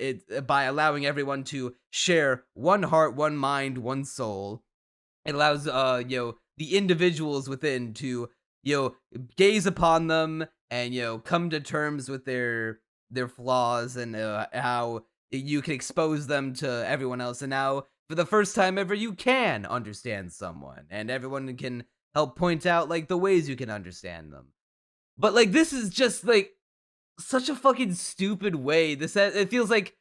allowing everyone to share one heart, one mind, one soul, it allows, the individuals within to, gaze upon them and, come to terms with their flaws, and how you can expose them to everyone else. And now, for the first time ever, you can understand someone, and everyone can help point out, like, the ways you can understand them. But, like, this is just, like, such a fucking stupid way. It feels like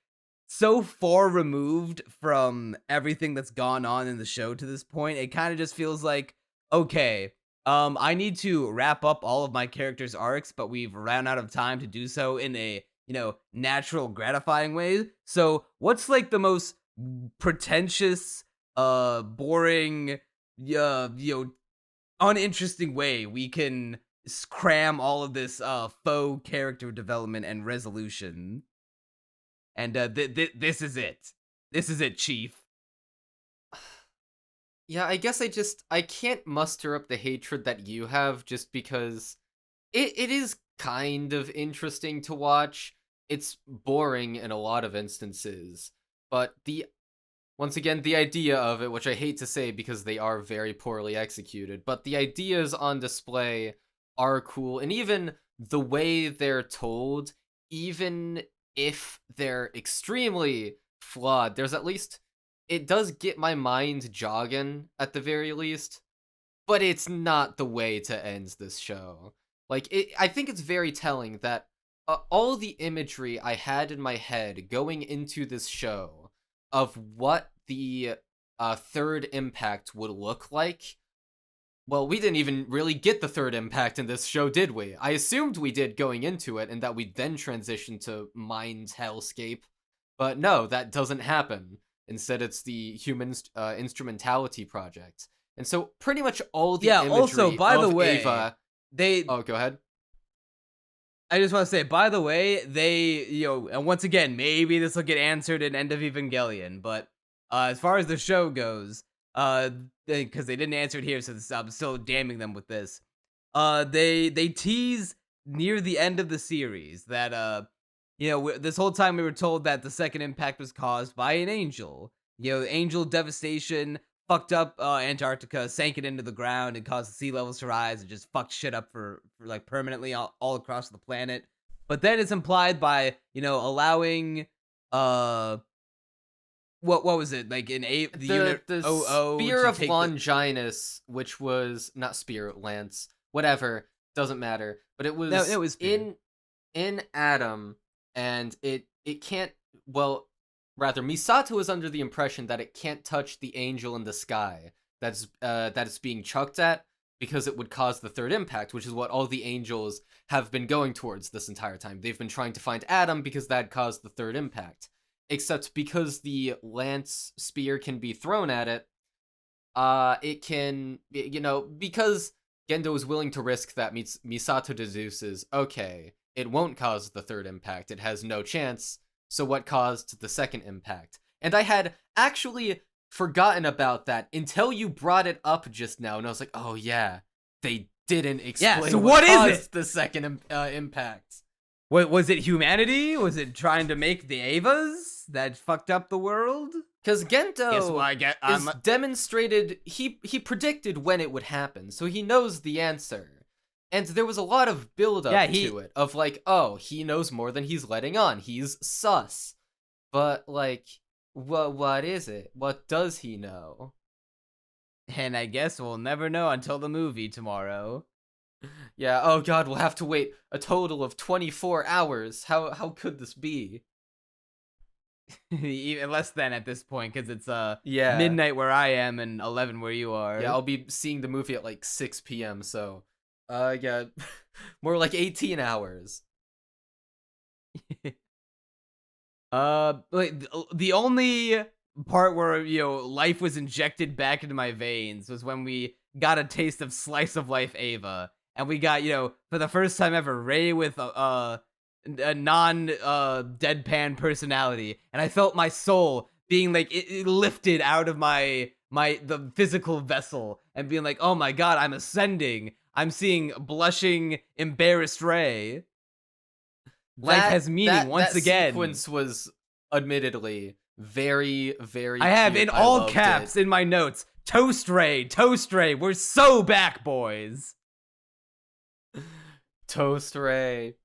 so far removed from everything that's gone on in the show to this point. It kind of just feels like, okay, I need to wrap up all of my characters' arcs, but we've run out of time to do so in a, natural, gratifying way. So what's, like, the most pretentious, boring, uninteresting way we can cram all of this faux character development and resolution? And this is it. This is it, Chief. Yeah, I guess I can't muster up the hatred that you have, just because it is kind of interesting to watch. It's boring in a lot of instances, but once again, the idea of it, which I hate to say because they are very poorly executed, but the ideas on display are cool, and even the way they're told, even if they're extremely flawed, there's at least, it does get my mind jogging at the very least, but it's not the way to end this show. Like, I think it's very telling that all the imagery I had in my head going into this show of what the third impact would look like, well, we didn't even really get the third impact in this show, did we? I assumed we did going into it, and that we'd then transition to Mind's hellscape. But no, that doesn't happen. Instead, it's the human instrumentality project. And so pretty much all the imagery also, by the of way, Eva... they Oh, go ahead. I just want to say, by the way, they, and once again, maybe this will get answered in End of Evangelion, but as far as the show goes, because they didn't answer it here, so I'm still damning them with this. They tease near the end of the series that, this whole time we were told that the second impact was caused by an angel. Angel devastation fucked up Antarctica, sank it into the ground, and caused the sea levels to rise, and just fucked shit up for like permanently all across the planet. But then it's implied by allowing what was it like in the unit the OO Spear to of take Longinus, which was not Spear, Lance, whatever, doesn't matter. But it was No, it was Spear. in Adam, and it can't. Well, rather, Misato is under the impression that it can't touch the angel in the sky that it's being chucked at, because it would cause the third impact, which is what all the angels have been going towards this entire time. They've been trying to find Adam because that caused the third impact. Except because the lance spear can be thrown at it, it can, because Gendo is willing to risk that, Misato deduces, okay, it won't cause the third impact, it has no chance, so what caused the second impact? And I had actually forgotten about that until you brought it up just now, and I was like, oh yeah, they didn't explain so what what caused is it? the second impact. Was it humanity? Was it trying to make the Evas that fucked up the world? Because Gento is demonstrated, he predicted when it would happen, so he knows the answer. And there was a lot of build-up to it, of like, oh, he knows more than he's letting on, he's sus. But, like, what is it? What does he know? And I guess we'll never know until the movie tomorrow. Yeah, oh god, we'll have to wait a total of 24 hours. How could this be? Even less than at this point, because it's yeah, midnight where I am and 11 where you are. Yeah, I'll be seeing the movie at like 6 p.m. So, yeah, more like 18 hours. Like, the only part where life was injected back into my veins was when we got a taste of Slice of Life Eva. And we got, for the first time ever, Ray with a non-deadpan personality. And I felt my soul being, like, it lifted out of the physical vessel. And being like, oh my god, I'm ascending. I'm seeing blushing, embarrassed Ray. Life has meaning once again. That sequence was, admittedly, very, very I have cute. in all caps in my notes, Toast Ray, we're so back, boys. Toast Ray.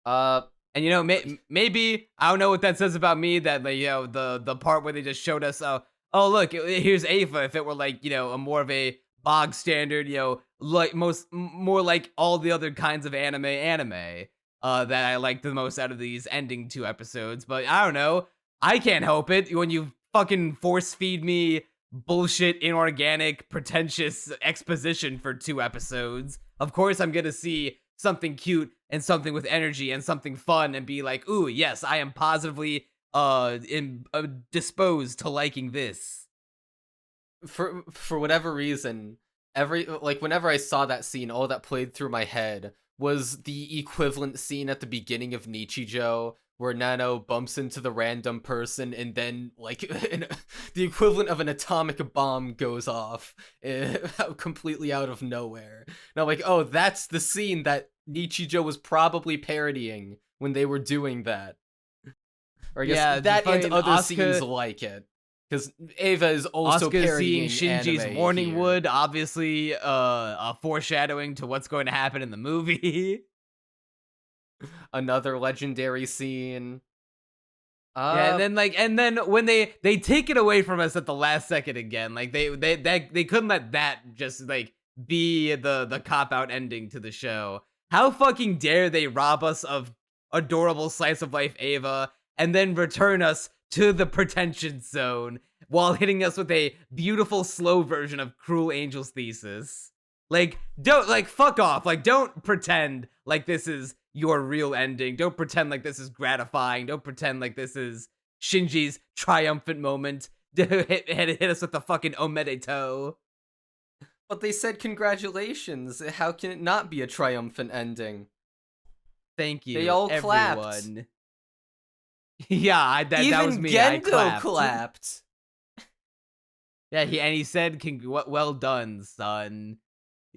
And maybe I don't know what that says about me, that like, the part where they just showed us, oh look, here's Eva. If it were like, a more of a bog standard, like more like all the other kinds of anime that I like the most out of these ending 2 episodes. But I don't know, I can't help it when you fucking force feed me bullshit, inorganic, pretentious exposition for 2 episodes. Of course I'm gonna see something cute and something with energy and something fun and be like, ooh, yes, I am positively disposed to liking this. For whatever reason, whenever I saw that scene, all that played through my head was the equivalent scene at the beginning of Nichijou, where Nano bumps into the random person and then, like, the equivalent of an atomic bomb goes off completely out of nowhere. And I'm like, oh, that's the scene that Nichijou was probably parodying when they were doing that. Or I guess that and other scenes like it. Because Eva is also parodying Shinji's anime warning here. wood, obviously a foreshadowing to what's going to happen in the movie. Another legendary scene. Yeah, and then when they take it away from us at the last second again, like they couldn't let that just like be the cop out ending to the show. How fucking dare they rob us of adorable slice of life Eva and then return us to the pretentious zone while hitting us with a beautiful slow version of Cruel Angel's Thesis. Like, don't, like, fuck off. Like, don't pretend like this is, your real ending. Don't pretend like this is gratifying. Don't pretend like this is Shinji's triumphant moment. hit us with the fucking omedetou. But they said congratulations. How can it not be a triumphant ending? Thank you, They all everyone. clapped. Yeah, that was Even me. I Gendo clapped. Yeah, he said, "Well done, son."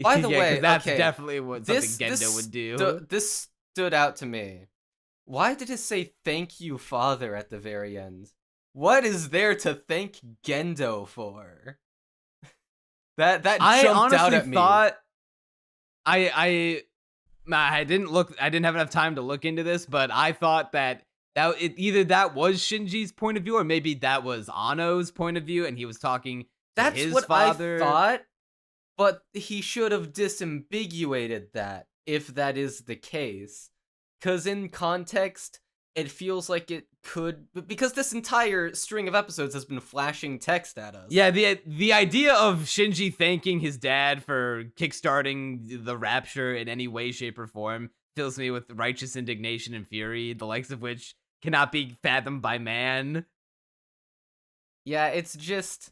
By the Yeah, way, 'cause that's okay, definitely what something Gendo would do. This stood out to me. Why did it say "thank you, father" at the very end? What is there to thank Gendo for? That I jumped out honestly at me. thought I didn't have enough time to look into this, but I thought that either that was Shinji's point of view or maybe that was Anno's point of view, and he was talking to That's his what father. I thought, but he should have disambiguated that if that is the case. Because in context, it feels like it could, because this entire string of episodes has been flashing text at us. Yeah, the idea of Shinji thanking his dad for kickstarting the Rapture in any way, shape, or form fills me with righteous indignation and fury, the likes of which cannot be fathomed by man. Yeah, it's just,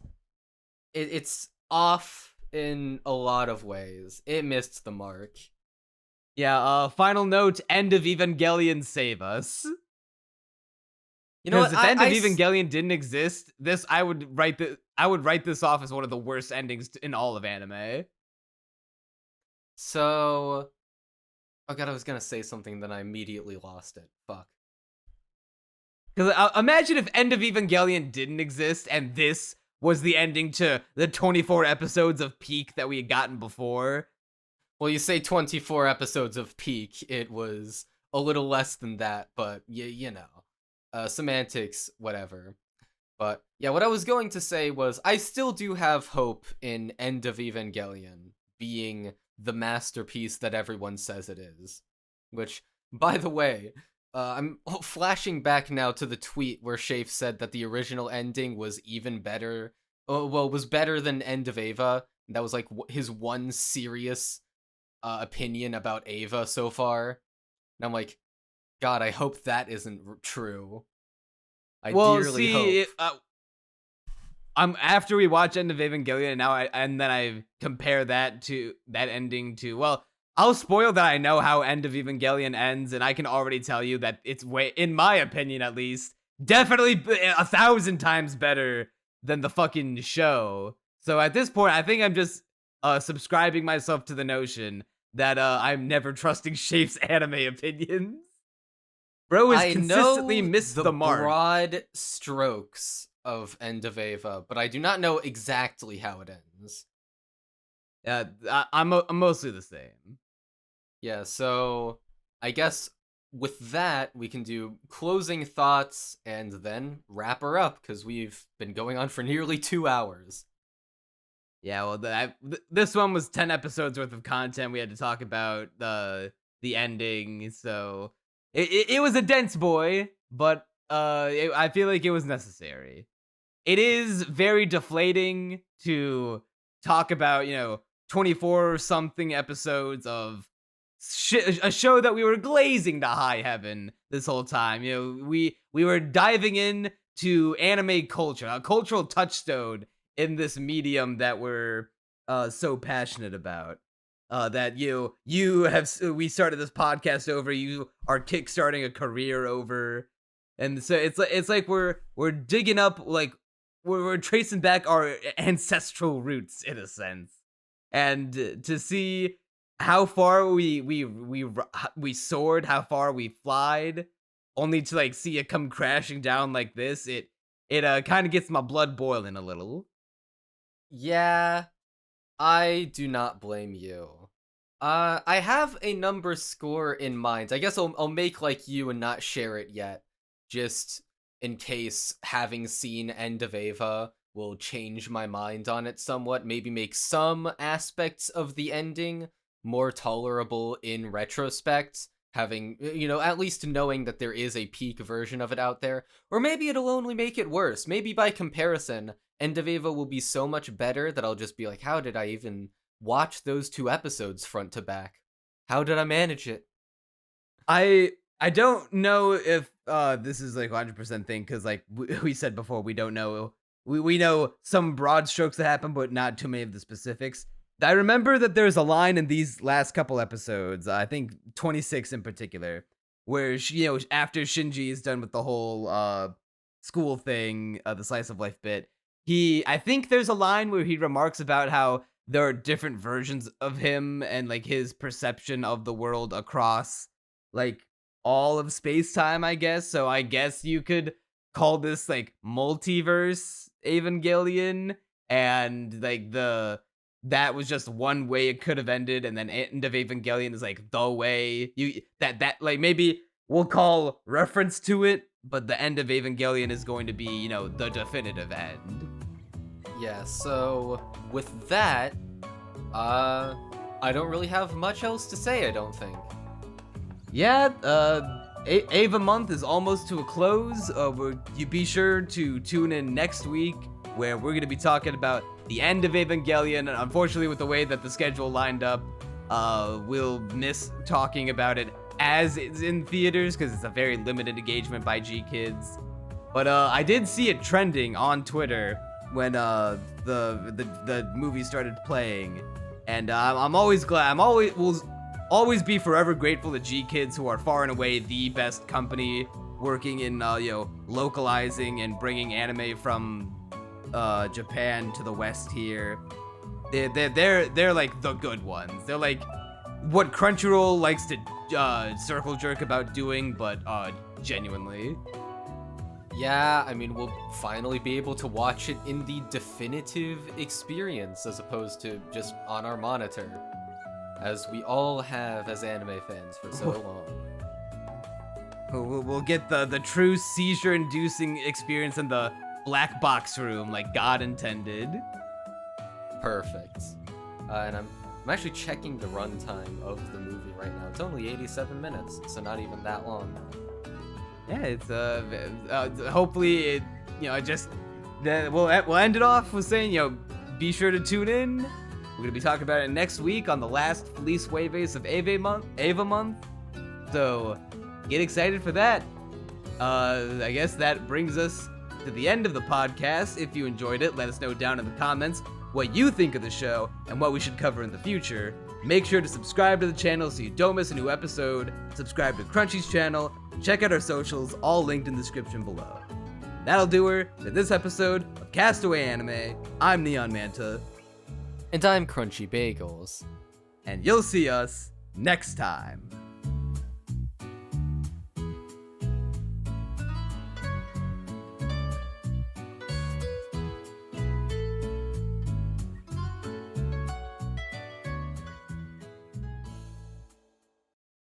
it's off in a lot of ways. It missed the mark. Yeah, final note, End of Evangelion, save us. You know Because what? if End of Evangelion didn't exist, I would write this off as one of the worst endings in all of anime. So, oh god, I was gonna say something, then I immediately lost it. Fuck. Because imagine if End of Evangelion didn't exist and this was the ending to the 24 episodes of peak that we had gotten before. Well, you say 24 episodes of peak. It was a little less than that, but you know. Semantics, whatever. But yeah, what I was going to say was I still do have hope in End of Evangelion being the masterpiece that everyone says it is. Which, by the way, I'm flashing back now to the tweet where Shafe said that the original ending was even better. Was better than End of Eva. That was like his one serious opinion about Eva so far. And I'm like, God, I hope that isn't true. I dearly hope. After we watch End of Evangelion, and then I compare that ending to, well, I'll spoil that I know how End of Evangelion ends, and I can already tell you that it's way, in my opinion at least, definitely 1,000 times better than the fucking show. So at this point, I think I'm just subscribing myself to the notion that I'm never trusting Shafe's anime opinions. Bro has consistently missed the mark. Broad strokes of End of Eva, but I do not know exactly how it ends. I'm mostly the same. Yeah, so I guess with that, we can do closing thoughts and then wrap her up, because we've been going on for nearly 2 hours. Yeah, well, this one was 10 episodes worth of content. We had to talk about the ending, so it was a dense boy, but I feel like it was necessary. It is very deflating to talk about, 24 something episodes of a show that we were glazing to high heaven this whole time. We were diving in to anime culture, a cultural touchstone in this medium that we're so passionate about. That we started this podcast over, you are kickstarting a career over, and so it's like we're digging up, like we're tracing back our ancestral roots in a sense, and to see how far we soared, how far we flied, only to like see it come crashing down like this, it kind of gets my blood boiling a little. Yeah, I do not blame you. I have a number score in mind. I guess I'll make like you and not share it yet, just in case having seen End of Eva will change my mind on it somewhat, maybe make some aspects of the ending more tolerable in retrospect, having, at least knowing that there is a peak version of it out there, or maybe it'll only make it worse. Maybe by comparison, End of Eva will be so much better that I'll just be like, how did I even watch those 2 episodes front to back? How did I manage it? I don't know if this is like 100% thing, because like we said before, we don't know. We know some broad strokes that happen, but not too many of the specifics. I remember that there's a line in these last couple episodes, I think 26 in particular, where after Shinji is done with the whole school thing, the slice of life bit, I think there's a line where he remarks about how there are different versions of him and like his perception of the world across like all of space-time, I guess. So I guess you could call this like multiverse Evangelion, and like that was just one way it could have ended, and then End of Evangelion is like the way that like maybe we'll call reference to it, but the End of Evangelion is going to be, the definitive end. Yeah, so with that, I don't really have much else to say, I don't think. Yeah, Eva Month is almost to a close. You be sure to tune in next week, where we're going to be talking about the End of Evangelion. And unfortunately, with the way that the schedule lined up, we'll miss talking about it as it's in theaters, because it's a very limited engagement by G Kids. But I did see it trending on Twitter when the movie started playing, and I'm always glad. Will always be forever grateful to G Kids, who are far and away the best company working in localizing and bringing anime from Japan to the West here. They're like the good ones. They're like what Crunchyroll likes to circle jerk about doing, but genuinely. Yeah, I mean, we'll finally be able to watch it in the definitive experience as opposed to just on our monitor, as we all have as anime fans for so long. We'll get the true seizure-inducing experience in the black box room, like God intended. Perfect. And I'm actually checking the runtime of the movie right now. It's only 87 minutes, so not even that long. Yeah, it's hopefully it we'll end it off with saying, be sure to tune in. We're gonna be talking about it next week on the last Felice Waves of Eva Month. So get excited for that. I guess that brings us to the end of the podcast. If you enjoyed it, let us know down in the comments what you think of the show and what we should cover in the future. Make sure to subscribe to the channel so you don't miss a new episode. Subscribe to Crunchy's channel. Check out our socials, all linked in the description below. That'll do her for this episode of Castaway Anime. I'm Neon Manta. And I'm Crunchy Bagels. And you'll see us next time.